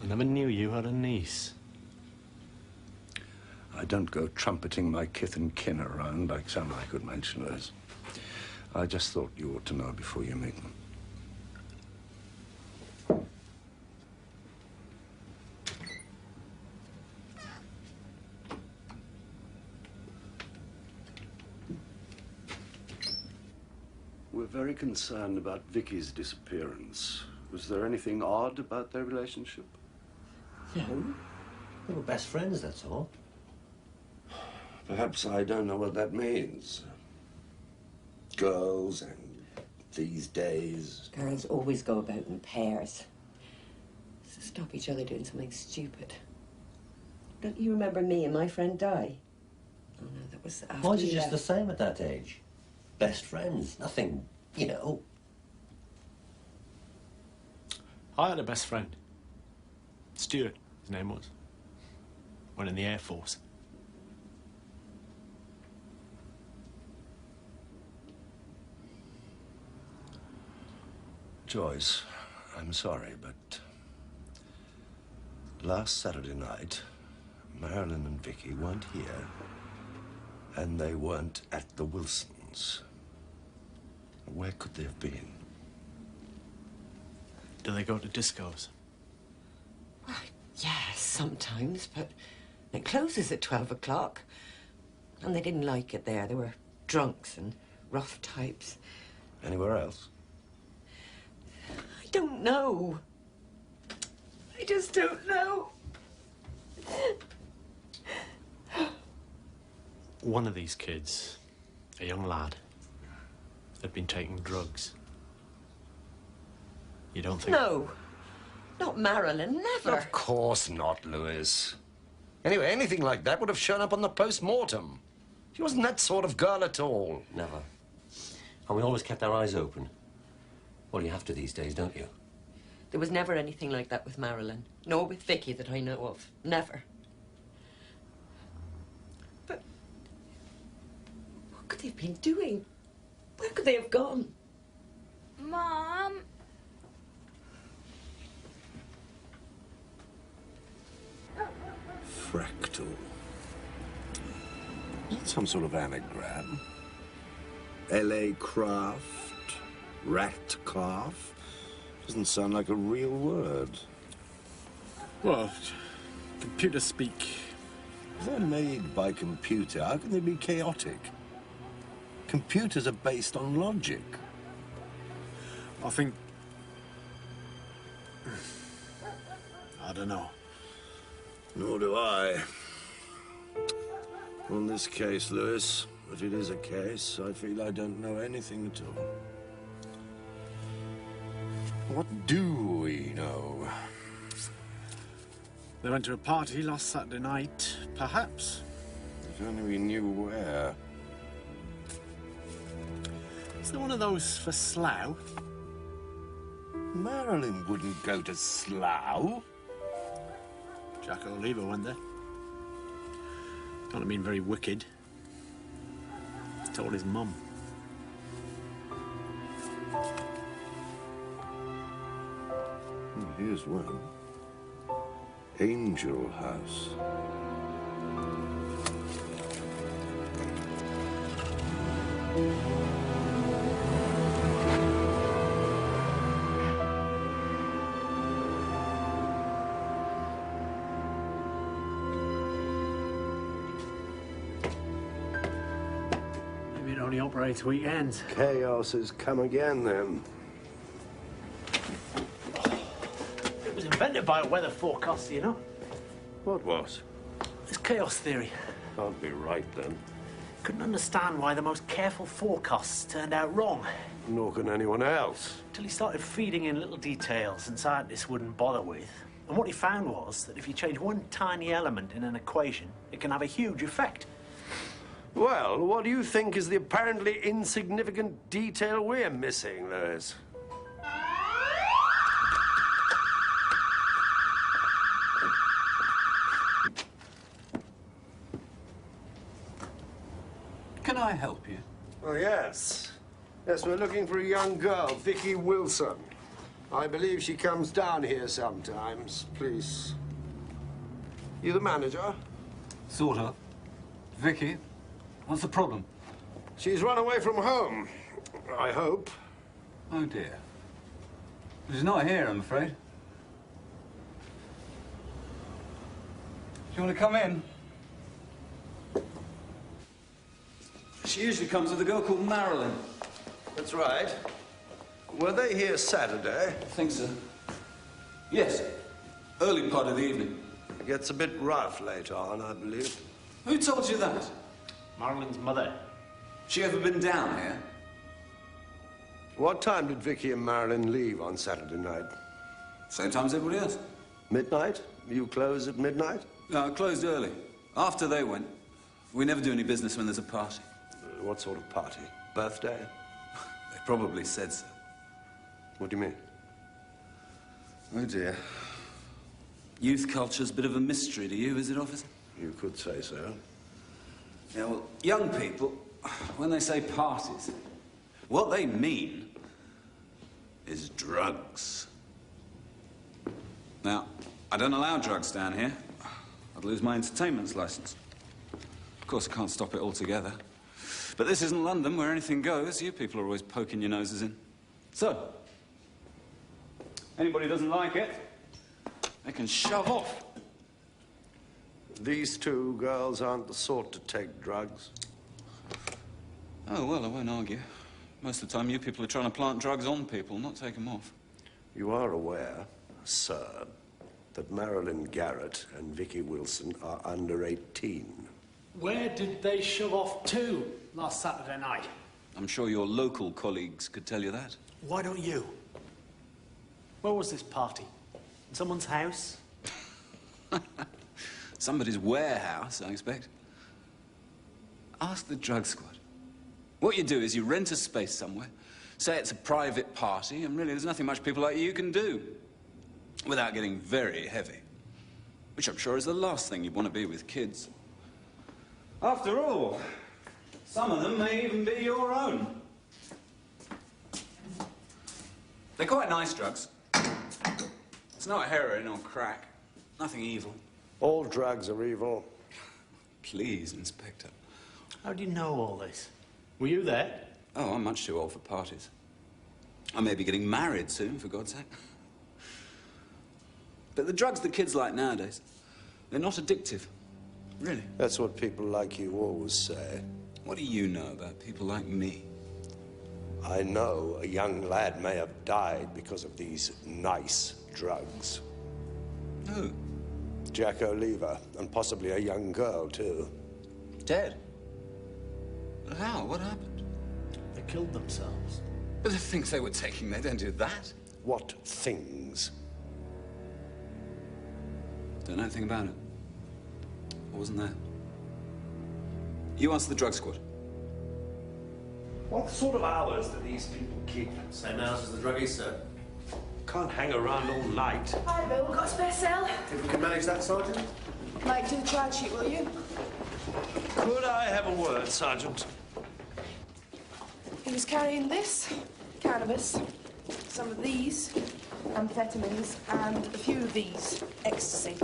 I never knew you had a niece. I don't go trumpeting my kith and kin around like some I could mention, Liz. I just thought you ought to know before you meet them. We're very concerned about Vicky's disappearance. Was there anything odd about their relationship? No. They were best friends, that's all. Perhaps I don't know what that means. Girls and these days. Girls always go about in pairs. To stop each other doing something stupid. Don't you remember me and my friend Di? Oh no, that was after Boys are you just left. the same at that age. Best friends. Nothing, you know. I had a best friend. Stuart, his name was. Went in the Air Force. Joyce, I'm sorry, but last Saturday night, Marilyn and Vicky weren't here, and they weren't at the Wilsons. Where could they have been? Do they go to discos? Yes, sometimes, but it closes at 12 o'clock. And they didn't like it there. They were drunks and rough types. Anywhere else? I don't know. I just don't know. One of these kids, a young lad, had been taking drugs. You don't think... No. Not Marilyn, never. Of course not, Louis. Anyway, anything like that would have shown up on the post-mortem. She wasn't that sort of girl at all. Never. And we always kept our eyes open. Well, you have to these days, don't you? There was never anything like that with Marilyn. Nor with Vicky that I know of. Never. But what could they have been doing? Where could they have gone? Mom. Fractal. Is it some sort of anagram? L.A. craft? Rat calf? Doesn't sound like a real word. Well, computer speak. If they're made by computer, how can they be chaotic? Computers are based on logic. I think... I don't know. Nor do I. On this case, Louis, if it is a case, I feel I don't know anything at all. What do we know? They went to a party last Saturday night, perhaps. If only we knew where. Is there one of those for Slough? Marilyn wouldn't go to Slough. Jack O'Lever went there. Can't have been very wicked. He told his mum. Here's one. Angel House. Maybe it only operates weekends. Chaos has come again, then. It was invented by a weather forecaster, you know. What was? It's chaos theory. Can't be right, then. Couldn't understand why the most careful forecasts turned out wrong. Nor can anyone else. Till he started feeding in little details that scientists wouldn't bother with. And what he found was that if you change one tiny element in an equation, it can have a huge effect. Well, what do you think is the apparently insignificant detail we're missing, Lewis? Can I help you? Oh, yes. Yes, we're looking for a young girl, Vicky Wilson. I believe she comes down here sometimes. Please. You the manager? Sort of. Vicky, what's the problem? She's run away from home, I hope. Oh, dear. She's not here, I'm afraid. Do you want to come in? She usually comes with a girl called Marilyn. That's right. Were they here Saturday? I think so. Yes. Early part of the evening. It gets a bit rough later on, I believe. Who told you that? Marilyn's mother. She ever been down here? What time did Vicky and Marilyn leave on Saturday night? Same time as everybody else. Midnight? You close at midnight? No, I closed early. After they went. We never do any business when there's a party. What sort of party? Birthday? They probably said so. What do you mean? Oh, dear. Youth culture's a bit of a mystery to you, is it, officer? You could say so. Yeah, well, young people, when they say parties, what they mean is drugs. Now, I don't allow drugs down here. I'd lose my entertainment's license. Of course, I can't stop it altogether. But this isn't London, where anything goes. You people are always poking your noses in. So, anybody who doesn't like it, they can shove off. These two girls aren't the sort to take drugs. Oh, well, I won't argue. Most of the time, you people are trying to plant drugs on people, not take them off. You are aware, sir, that Marilyn Garrett and Vicky Wilson are under 18. Where did they shove off to last Saturday night? I'm sure your local colleagues could tell you that. Why don't you? Where was this party? In someone's house? Somebody's warehouse, I expect. Ask the drug squad. What you do is you rent a space somewhere, say it's a private party, and really there's nothing much people like you can do without getting very heavy. Which I'm sure is the last thing you'd want to be with kids. After all, some of them may even be your own. They're quite nice drugs. It's not heroin or crack. Nothing evil. All drugs are evil. Please, Inspector. How do you know all this? Were you there? Oh, I'm much too old for parties. I may be getting married soon, for God's sake. But the drugs the kids like nowadays, they're not addictive. Really. That's what people like you always say. What do you know about people like me? I know a young lad may have died because of these nice drugs. Who? Jack O'Lever, and possibly a young girl, too. Dead? But how? What happened? They killed themselves. But the things they were taking, they don't do that. What things? Don't know anything about it. I wasn't there. You answer the drug squad. What sort of hours do these people keep? Same hours as the druggies, sir. Can't hang around all night. Hi, Bill. Got a spare cell? If we can manage that, Sergeant? Mike, do the charge sheet, will you? Could I have a word, Sergeant? He was carrying this, cannabis, some of these, amphetamines, and a few of these, ecstasy.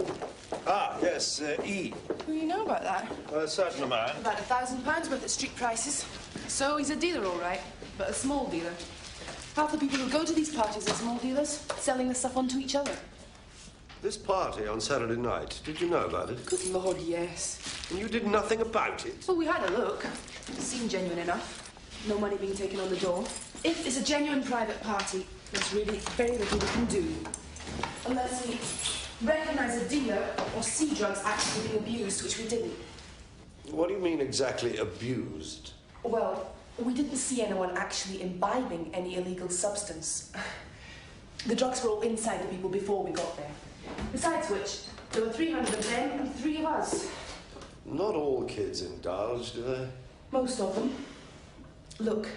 Ah, yes, E. Who do you know about that? A certain amount. About £1,000 worth at street prices. So he's a dealer, all right, but a small dealer. Half the people who go to these parties are small dealers, selling the stuff onto each other. This party on Saturday night, did you know about it? Good Lord, yes. And you did nothing about it? Well, we had a look. It seemed genuine enough. No money being taken on the door. If it's a genuine private party, there's really very little we can do. Unless we recognise a dealer or see drugs actually being abused, which we didn't. What do you mean exactly abused? Well, We didn't see anyone actually imbibing any illegal substance. The drugs were all inside the people before we got there. Besides which, there were 300 of them and 3 of us. Not all kids indulge, do they? Most of them. Look,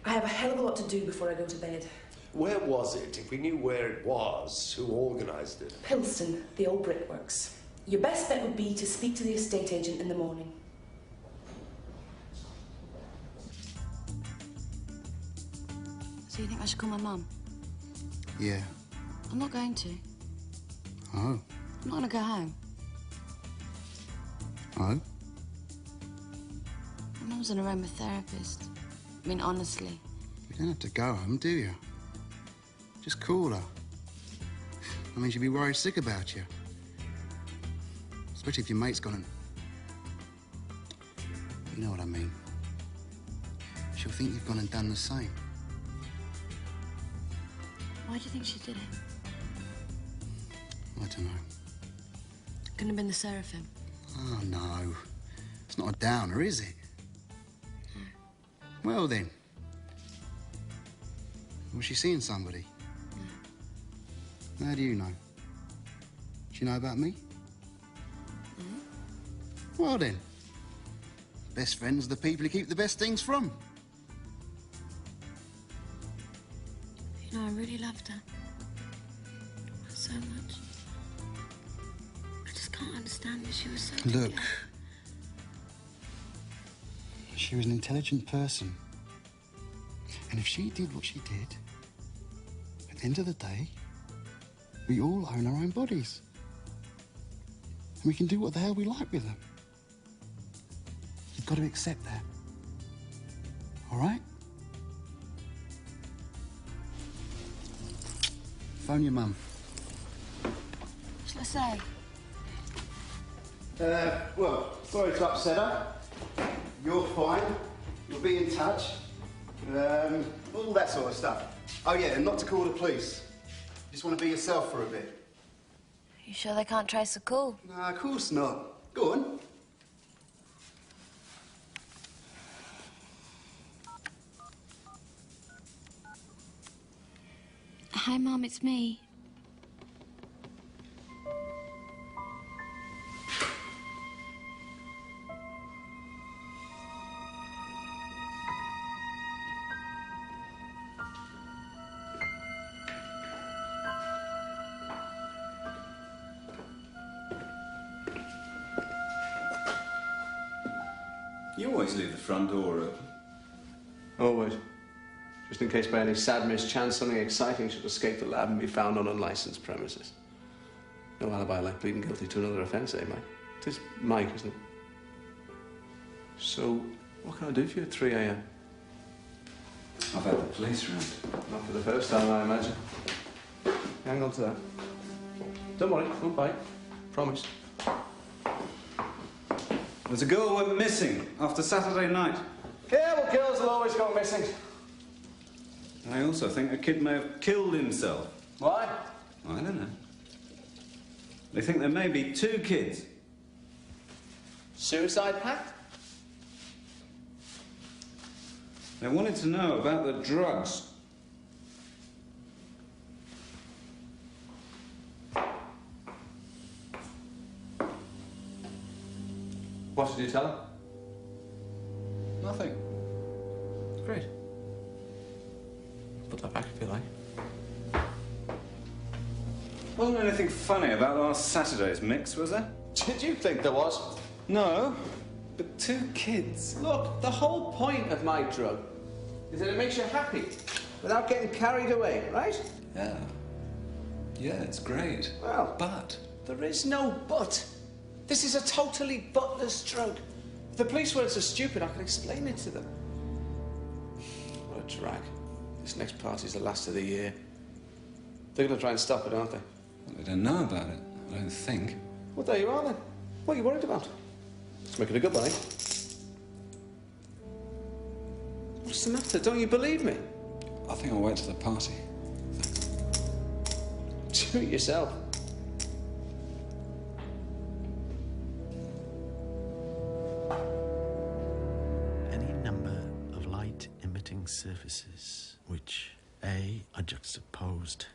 I have a hell of a lot to do before I go to bed. Where was it? If we knew where it was, who organised it? Pilston, the old brickworks. Your best bet would be to speak to the estate agent in the morning. So you think I should call my mum? Yeah. I'm not going to. Oh. I'm not going to go home. Oh? My mum's an aromatherapist. I mean, honestly. You don't have to go home, do you? Just call her. I mean, she'd be worried sick about you. Especially if your mate's gone and... You know what I mean. She'll think you've gone and done the same. Why do you think she did it? I don't know. Couldn't have been the Seraphim. Oh, no. It's not a downer, is it? Well, then. Was she seeing somebody? How do you know? Do you know about me? Well, then. Best friends are the people you keep the best things from. You know, I really loved her. So much. I just can't understand that she was so... Look. She was an intelligent person. And if she did what she did, at the end of the day, we all own our own bodies. And we can do what the hell we like with them. You've got to accept that. All right? Phone your mum. What shall I say? Well, sorry to upset her. You're fine. We'll be in touch. All that sort of stuff. Oh, yeah, and not to call the police. Just want to be yourself for a bit. You sure they can't trace the call? No, of course not. Go on. Hi, Mum, it's me. You always leave the front door open. Always. Just in case by any sad mischance something exciting should escape the lab and be found on unlicensed premises. No alibi like pleading guilty to another offence, eh, Mike? It is Mike, isn't it? So, what can I do for you at 3 a.m? I've had the police round. Not for the first time, I imagine. Hang on to that. Don't worry, won't bite. Promise. There's a girl went missing after Saturday night. Yeah, well, girls will always go missing. I also think a kid may have killed himself. Why? I don't know. They think there may be 2 kids. Suicide pact? They wanted to know about the drugs. What did you tell her? Nothing. Great. Put that back if you like. Wasn't anything funny about last Saturday's mix, was there? Did you think there was? No, but 2 kids. Look, the whole point of my drug is that it makes you happy without getting carried away, right? Yeah. Yeah, it's great. Well, but there is no but. This is a totally butless drug. If the police weren't so stupid, I could explain it to them. What a drag. This next party's the last of the year. They're going to try and stop it, aren't they? Well, they don't know about it, I don't think. Well, there you are, then. What are you worried about? Let's make it a good one, eh? What's the matter? Don't you believe me? I think I'll wait till the party. Do it yourself. Any number of light surfaces which A, are juxtaposed,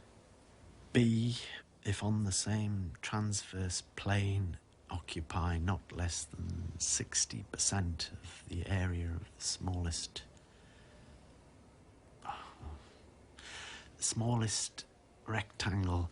B, if on the same transverse plane, occupy not less than 60% of the area of the smallest rectangle.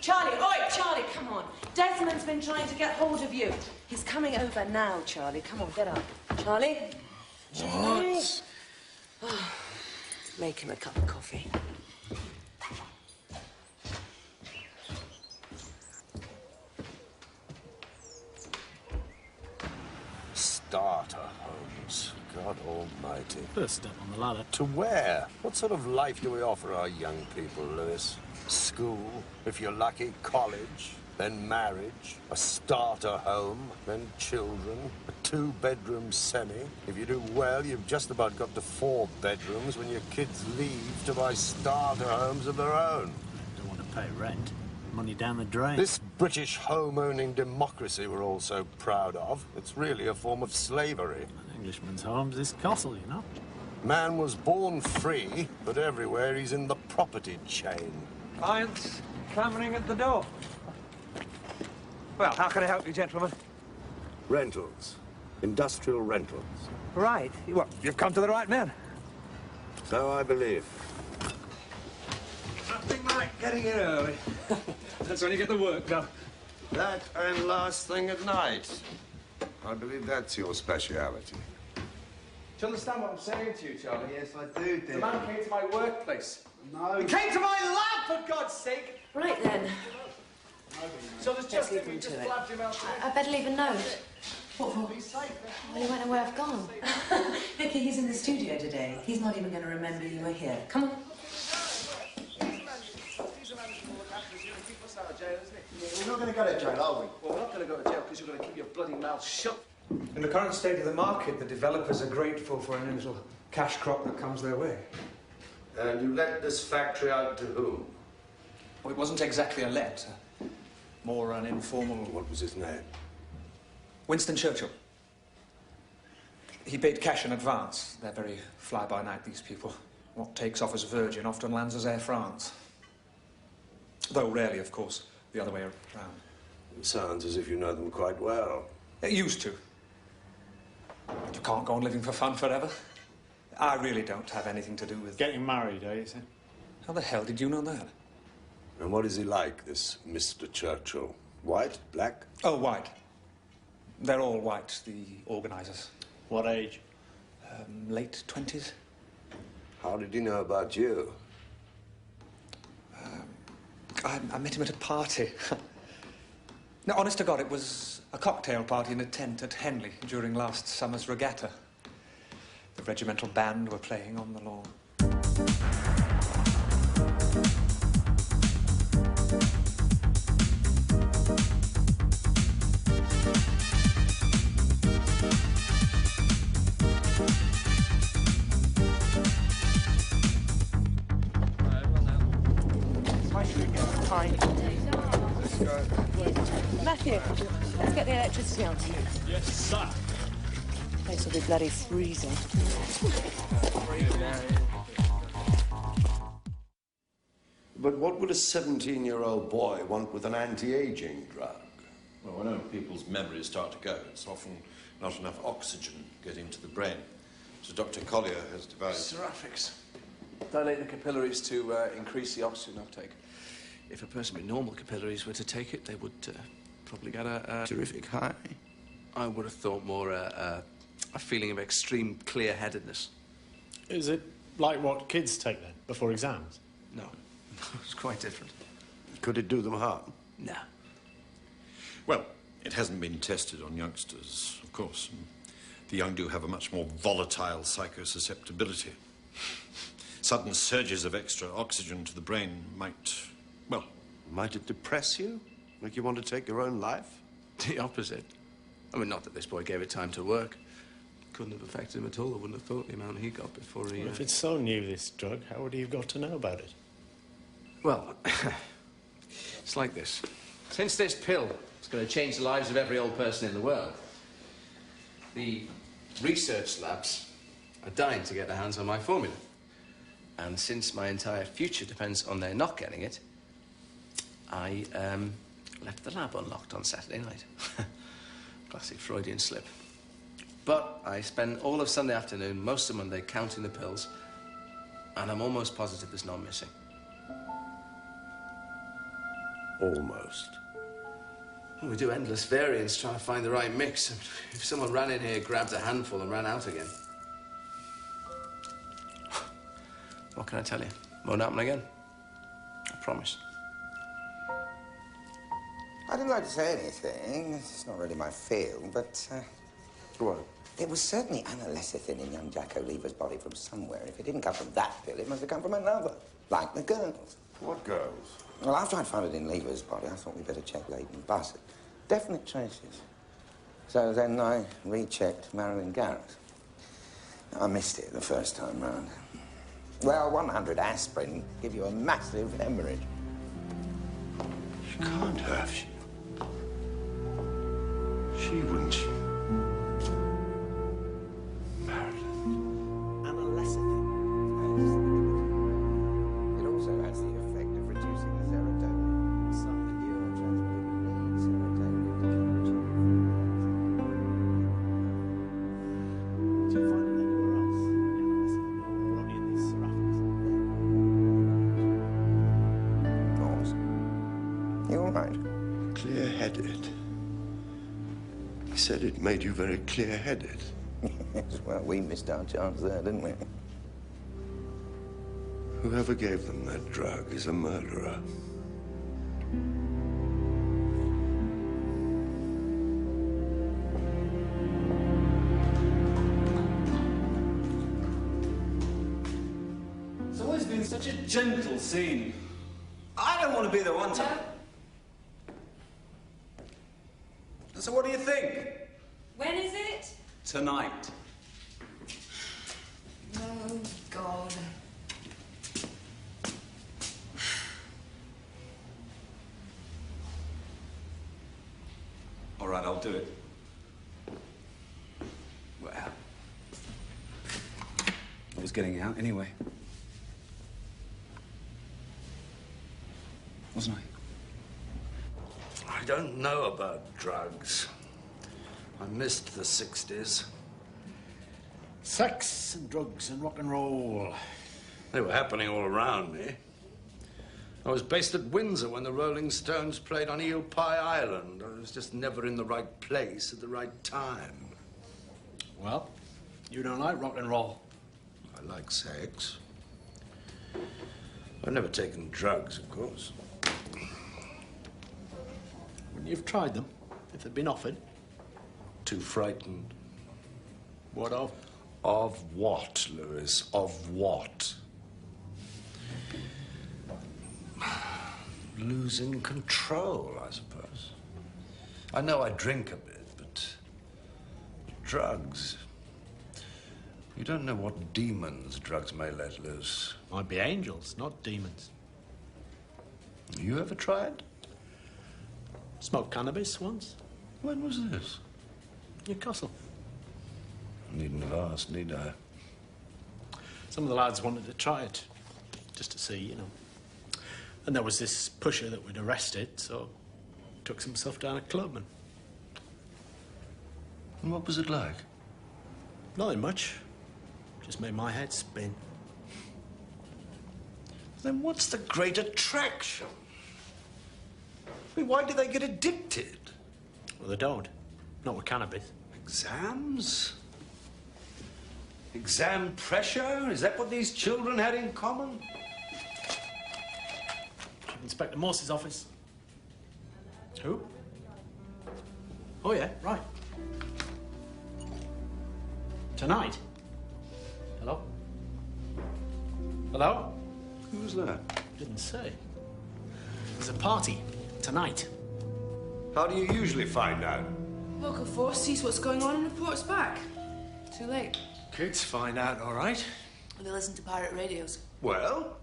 Charlie, oi, Charlie, come on. Desmond's been trying to get hold of you. He's coming over now, Charlie. Come on, get up. Charlie? Charlie? What? Oh, make him a cup of coffee. Starter homes. God almighty. First step on the ladder. To where? What sort of life do we offer our young people, Lewis? School, if you're lucky, college, then marriage, a starter home, then children, a two-bedroom semi. If you do well, you've just about got to 4 bedrooms when your kids leave to buy starter homes of their own. Don't want to pay rent. Money down the drain. This British home-owning democracy we're all so proud of, it's really a form of slavery. An Englishman's home's this castle, you know. Man was born free, but everywhere he's in the property chain. Clients clamoring at the door. Well, how can I help you, gentlemen? Rentals. Industrial rentals. Right. Well, you've come to the right man. So I believe. Nothing like getting in early. That's when you get the work done. That and last thing at night. I believe that's your speciality. Do you understand what I'm saying to you, Charlie? Yes, I do, dear. The man came to my workplace. No. He came to my lab, for God's sake! Right then. So there's just leave him to it. blabbed him out. I better leave a note. What for? Well, you won't know where I've gone. Vicky, he's in the studio today. He's not even going to remember you were here. Come on. We're not going to go to jail, are we? Well, we're not going to go to jail because you're going to keep your bloody mouth shut. In the current state of the market, the developers are grateful for any little cash crop that comes their way. And you let this factory out to whom? Well, it wasn't exactly a let. More an informal... What was his name? Winston Churchill. He paid cash in advance. They're very fly-by-night, these people. What takes off as Virgin often lands as Air France. Though rarely, of course, the other way around. It sounds as if you know them quite well. It used to. But you can't go on living for fun forever. I really don't have anything to do with... Getting married, eh, you say? How the hell did you know that? And what is he like, this Mr. Churchill? White? Black? Oh, white. They're all white, the organisers. What age? Late 20s. How did he know about you? I met him at a party. No, honest to God, it was a cocktail party in a tent at Henley during last summer's regatta. The regimental band were playing on the lawn. Matthew, let's get the electricity on. Yes, sir. The place will be bloody freezing. But what would a 17-year-old boy want with an anti-aging drug? Well, when people's memories start to go, it's often not enough oxygen getting to the brain. So Dr. Collier has devised... Seraphics. Dilate the capillaries to increase the oxygen uptake. If a person with normal capillaries were to take it, they would probably get a Terrific high. I would have thought more a feeling of extreme clear-headedness. Is it like what kids take then, before exams? No. It's quite different. Could it do them harm? No. Well, it hasn't been tested on youngsters, of course. And the young do have a much more volatile psychosusceptibility. Sudden surges of extra oxygen to the brain might, well... Might it depress you? Make you want to take your own life? The opposite. I mean, not that this boy gave it time to work. Couldn't have affected him at all. I wouldn't have thought the amount he got before he... Well, if it's so new, this drug, how would he have got to know about it? Well, It's like this. Since this pill is going to change the lives of every old person in the world, the research labs are dying to get their hands on my formula. And since my entire future depends on their not getting it, I left the lab unlocked on Saturday night. Classic Freudian slip. But I spend all of Sunday afternoon, most of Monday, counting the pills, and I'm almost positive there's none missing. Almost. Well, we do endless variants trying to find the right mix. And if someone ran in here, grabbed a handful and ran out again, what can I tell you? Won't happen again. I promise. I didn't like to say anything. It's not really my field, but... What? It was certainly analecithin in young Jack O'Leaver's body from somewhere. If it didn't come from that pill, it must have come from another. Like the girls. What girls? Well, after I'd found it in Leaver's body, I thought we'd better check Leighton Bassett. Definite traces. So then I rechecked Marilyn Garrett. I missed it the first time round. Well, 100 aspirin give you a massive hemorrhage. She can't have. She wouldn't. Marilyn. Analecithin. It also has the effect of reducing the serotonin. Some neurotransmitters need serotonin to Do you find it anywhere else? Or only in these Morse. You all right? Clear-headed. He said it made you very clear-headed. Yes, well, we missed our chance there, didn't we? Whoever gave them that drug is a murderer. It's always been such a gentle scene. I don't want to be the one to... So what do you think? When is it? Tonight. Oh, God. All right, I'll do it. Well, I was getting out anyway. Wasn't I? I don't know about drugs. I missed the 60s. Sex and drugs and rock and roll. They were happening all around me. I was based at Windsor when the Rolling Stones played on Eel Pie Island. I was just never in the right place at the right time. Well, you don't like rock and roll. I like sex. I've never taken drugs, of course. Wouldn't you have tried them if they'd been offered? Too frightened. What of? Of what, Lewis? Of what? Losing control, I suppose. I know I drink a bit, but drugs. You don't know what demons drugs may let loose. Might be angels, not demons. You ever tried? Smoked cannabis once. When was this? Newcastle. Needn't have asked, need I? Some of the lads wanted to try it, just to see, you know. And there was this pusher that we'd arrested, so took some stuff down a club And what was it like? Nothing much. Just made my head spin. Then what's the great attraction? I mean, why do they get addicted? Well, they don't. Not with cannabis. Exams? Exam pressure? Is that what these children had in common? Inspector Morse's office. Who? Oh, yeah, right. Tonight? Hello? Hello? Who's that? Didn't say. There's a party tonight. How do you usually find out? Local force sees what's going on and reports back. Too late. Kids find out, all right. They listen to pirate radios. Well,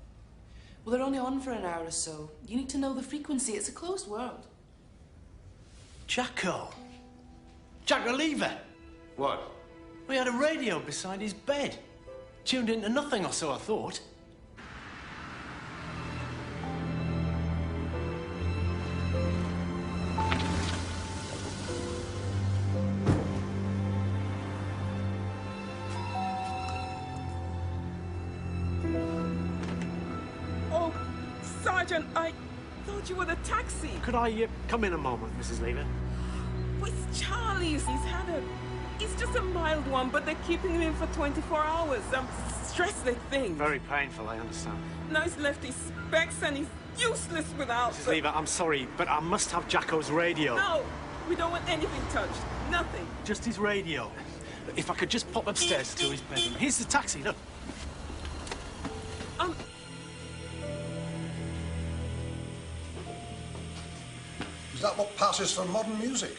Well, they're only on for an hour or so. You need to know the frequency. It's a closed world. Jacko. Jacko Lever. What? We had a radio beside his bed. Tuned into nothing or so, I thought. Oh, Sergeant, I thought you were the taxi. Could I come in a moment, Mrs. Lever? It's Charlie's. He's just a mild one, but they're keeping him in for 24 hours. Stress the thing. Very painful, I understand. Now he's left his specs and he's useless without Mrs. them. Lever, I'm sorry, but I must have Jacko's radio. No, we don't want anything touched. Nothing. Just his radio. If I could just pop upstairs to his bedroom. Here's the taxi, look. Is that what passes for modern music?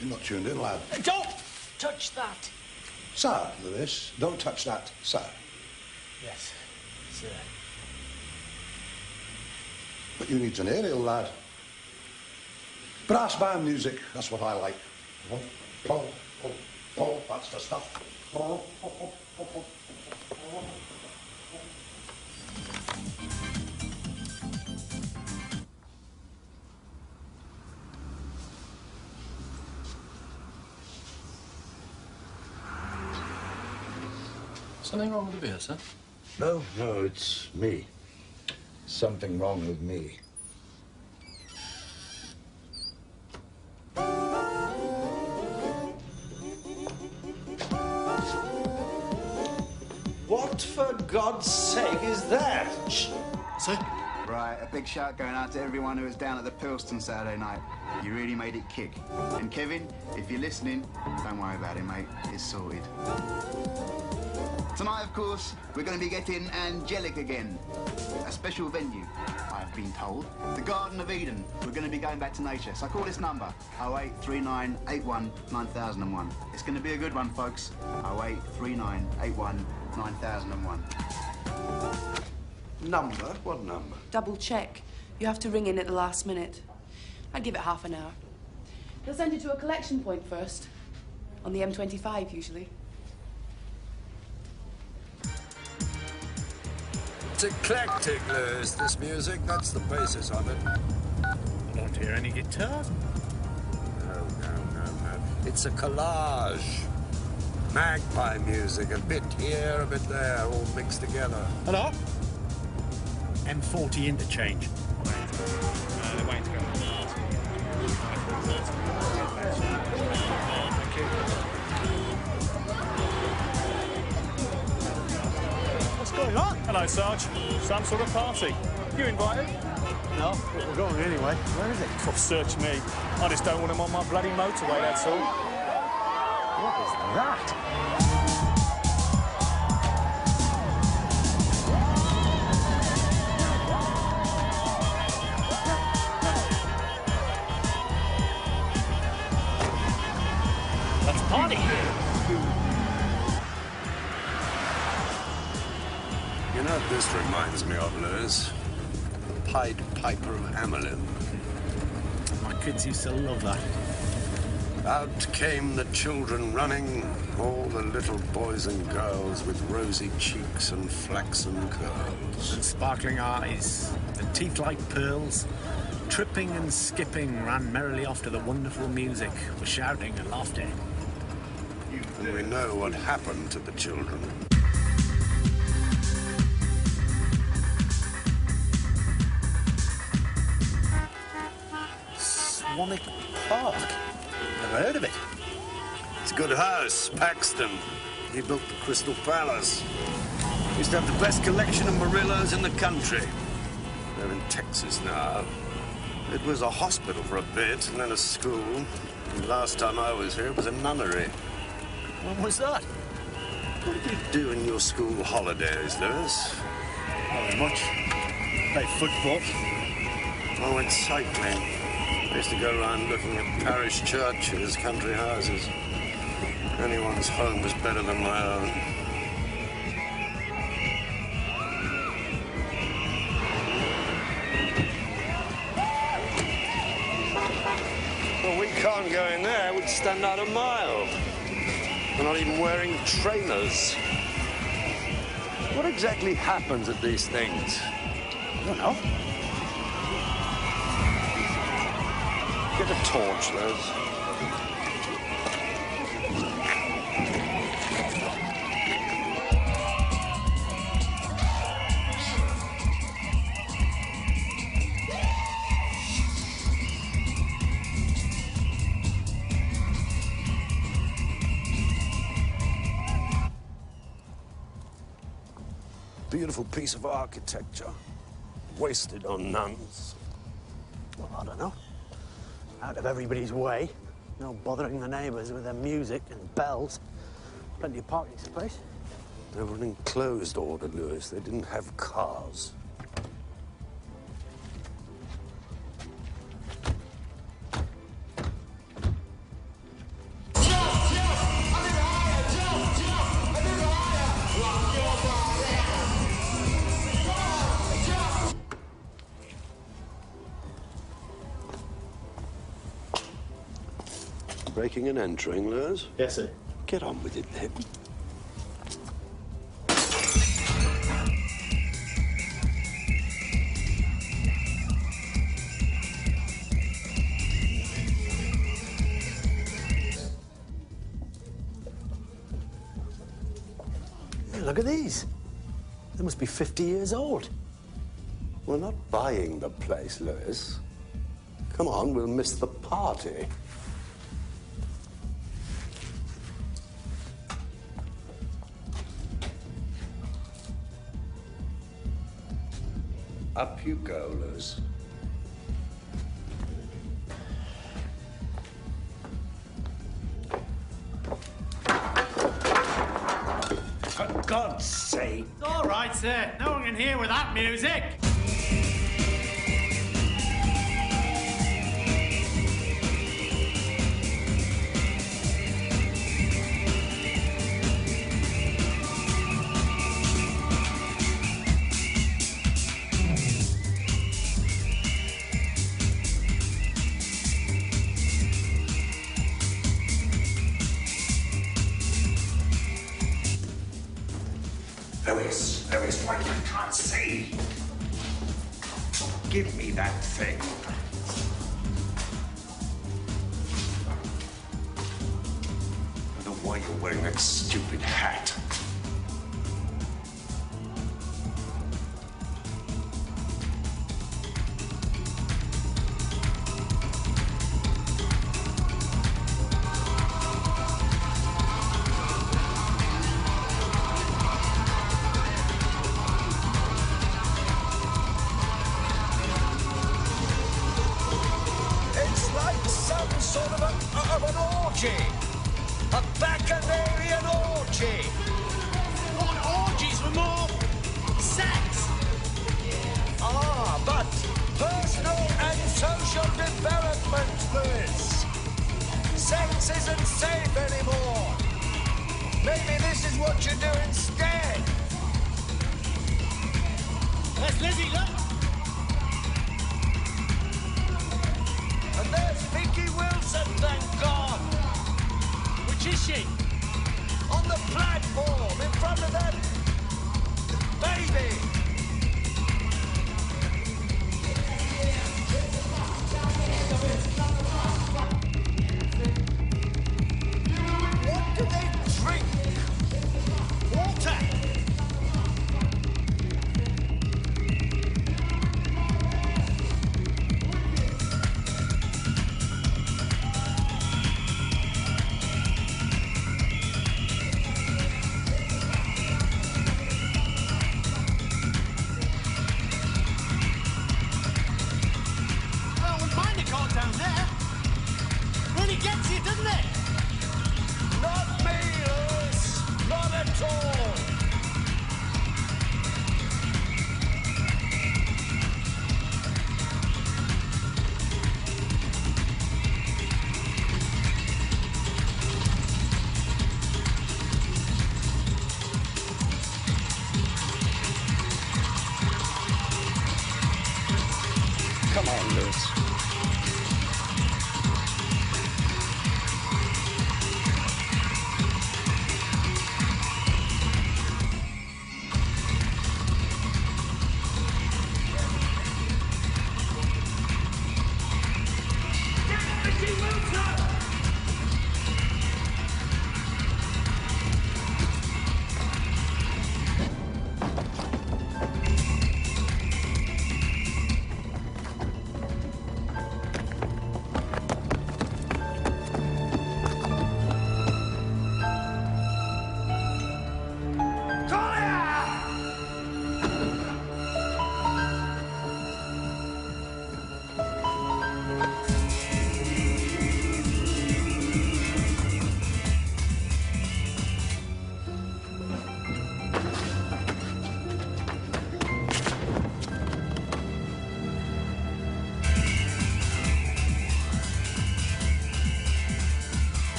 You're not tuned in, lad. Don't touch that. Sir, Lewis, don't touch that, sir. Yes, sir. But you need an aerial, lad. Brass band music, that's what I like. That's the stuff. Something wrong with the beer, sir? No, it's me. Something wrong with me. What, for God's sake, is that? Shh. Sir? Right, a big shout going out to everyone who was down at the Pilston Saturday night. You really made it kick. And Kevin, if you're listening, don't worry about it, mate. It's sorted. Tonight, of course, we're going to be getting angelic again. A special venue, I've been told. The Garden of Eden. We're going to be going back to nature. So call this number, 0839 81 9001. It's going to be a good one, folks. 0839 81 9001. Number? What number? Double check. You have to ring in at the last minute. I'd give it half an hour. They'll send you to a collection point first. On the M25, usually. It's eclectic, Lewis, this music. That's the basis of it. I don't hear any guitars. No. It's a collage. Magpie music, a bit here, a bit there, all mixed together. Hello? M40 interchange. They're waiting to go. Thank you. What's going on? Hello, Sarge. Some sort of party. You invited? No, but we're going anyway. Where is it? Oh, search me. I just don't want him on my bloody motorway, that's all. What is that? Let's party! You know what this reminds me of, Lewis? The Pied Piper of Hamelin. My kids used to love that. Out came the children running, all the little boys and girls with rosy cheeks and flaxen curls. And sparkling eyes, and teeth like pearls, tripping and skipping, ran merrily off to the wonderful music, with shouting and laughter. And we know what happened to the children. Swanwick Park. Never heard of it. It's a good house, Paxton. He built the Crystal Palace. Used to have the best collection of Murillos in the country. They're in Texas now. It was a hospital for a bit, and then a school. And last time I was here, it was a nunnery. When was that? What did you do in your school holidays, Lewis? Not very much. Played football. I went cycling. I used to go around looking at parish churches, country houses. Anyone's home was better than my own. Well, we can't go in there. We'd stand out a mile. We're not even wearing trainers. What exactly happens at these things? I don't know. Get a torch, Les. Beautiful piece of architecture. Wasted on nuns. Well, I don't know. Out of everybody's way. No bothering the neighbours with their music and bells. Plenty of parking space. They were an enclosed order, Lewis. They didn't have cars. Breaking and entering, Lewis? Yes, sir. Get on with it, then. Hey, look at these. They must be 50 years old. We're not buying the place, Lewis. Come on, we'll miss the party. Up you go, Lewis. For God's sake. It's all right, sir. No one can hear with that music. Lewis, what you can't see? Give me that thing. I don't know why you're wearing that stupid hat. A bacchanalian orgy. What orgies for more sex? Ah, but personal and social development, Lewis. Sex isn't safe anymore. Maybe this is what you do instead. There's Lizzie, look. And there's Vicky Wilson, thank God. Which is she? On the platform, in front of that baby. What do they drink? Water. Down there. Really gets you, doesn't it? Not me, Lewis. Not at all. Come on, Lewis.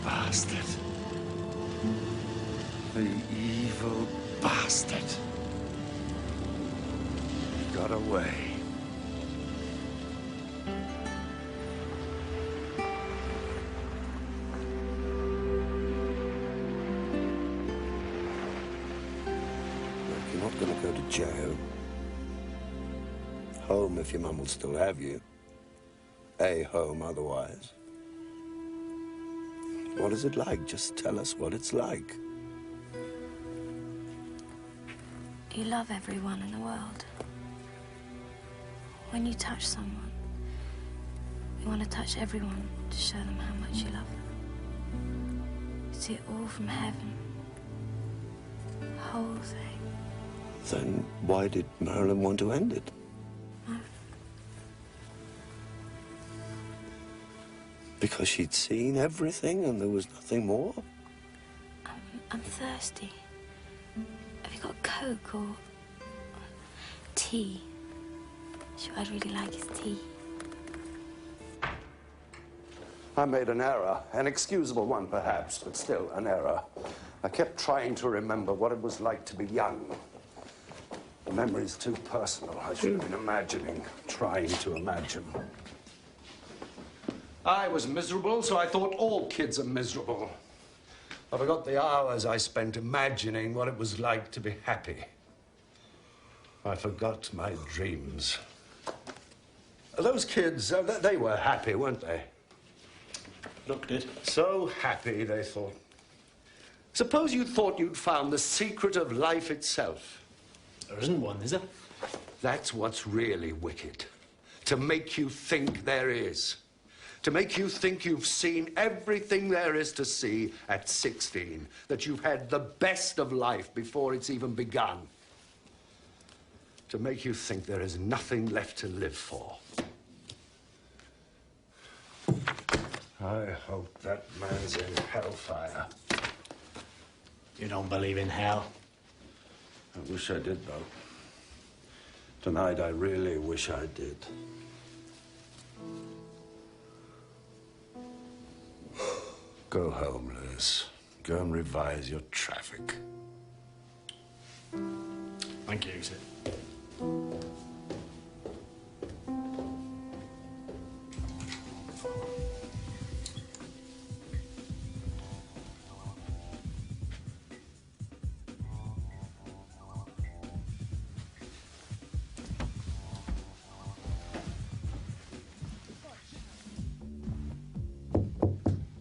Bastard. The evil bastard. He got away. Look, you're not going to go to jail. Home if your mum will still have you. A home otherwise. What is it like? Just tell us what it's like. You love everyone in the world. When you touch someone, you want to touch everyone to show them how much you love them. You see it all from heaven. The whole thing. Then why did Marilyn want to end it? Because she'd seen everything and there was nothing more? I'm thirsty. Have you got Coke or tea? What I'd really like is tea. I made an error, an excusable one perhaps, but still an error. I kept trying to remember what it was like to be young. The memory's too personal. I should have been imagining, trying to imagine. I was miserable, so I thought all kids are miserable. I forgot the hours I spent imagining what it was like to be happy. I forgot my dreams. Those kids, they were happy, weren't they? Looked it. So happy, they thought. Suppose you thought you'd found the secret of life itself. There isn't one, is there? That's what's really wicked. To make you think there is. To make you think you've seen everything there is to see at 16. That you've had the best of life before it's even begun. To make you think there is nothing left to live for. I hope that man's in hellfire. You don't believe in hell? I wish I did, though. Tonight, I really wish I did. Go home, Lewis. Go and revise your traffic. Thank you, sir.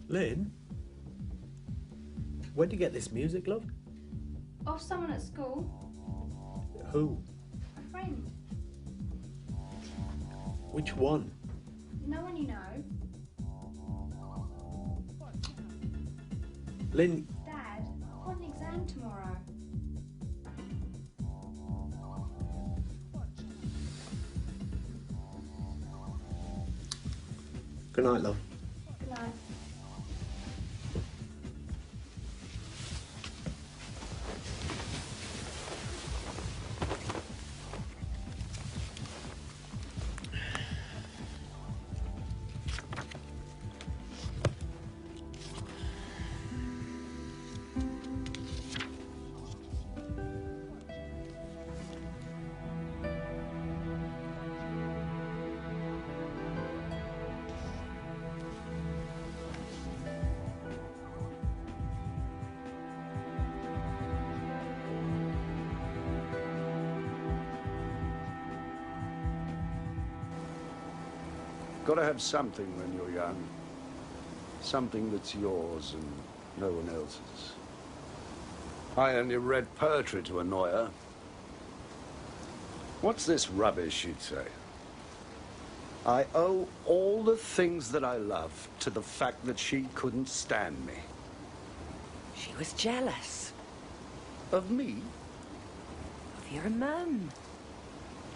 Lynn? Where'd you get this music, love? Off someone at school. Who? A friend. Which one? No one you know. Lynn, Dad, I've got an exam tomorrow. good night, love. Good night. Got to have something when you're young. Something that's yours and no one else's. I only read poetry to annoy her. What's this rubbish, you'd say? I owe all the things that I love to the fact that she couldn't stand me. She was jealous. Of me? Of your mum.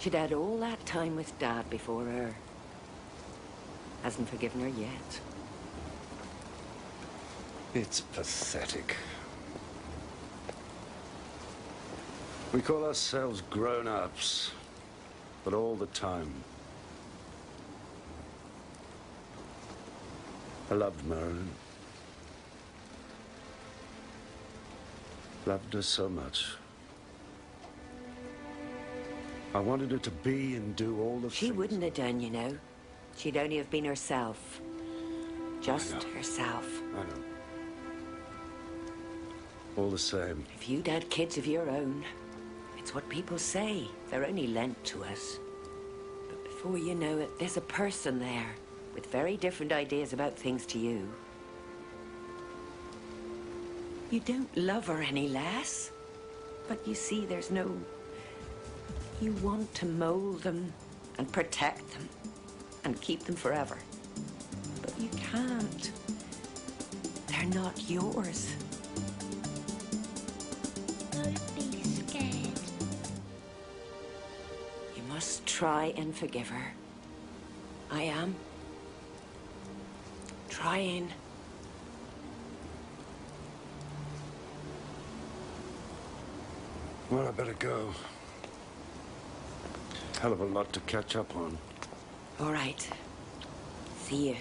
She'd had all that time with Dad before her. Hasn't forgiven her yet. It's pathetic. We call ourselves grown-ups, but all the time. I loved Marilyn. Loved her so much. I wanted her to be and do all the She wouldn't have done, you know. She'd only have been herself. Just herself. I know. All the same. If you'd had kids of your own, it's what people say. They're only lent to us. But before you know it, there's a person there with very different ideas about things to you. You don't love her any less. But you see, there's no... You want to mold them and protect them and keep them forever. But you can't. They're not yours. Don't be scared. You must try and forgive her. I am. Trying. Well, I better go. Hell of a lot to catch up on. All right. See you.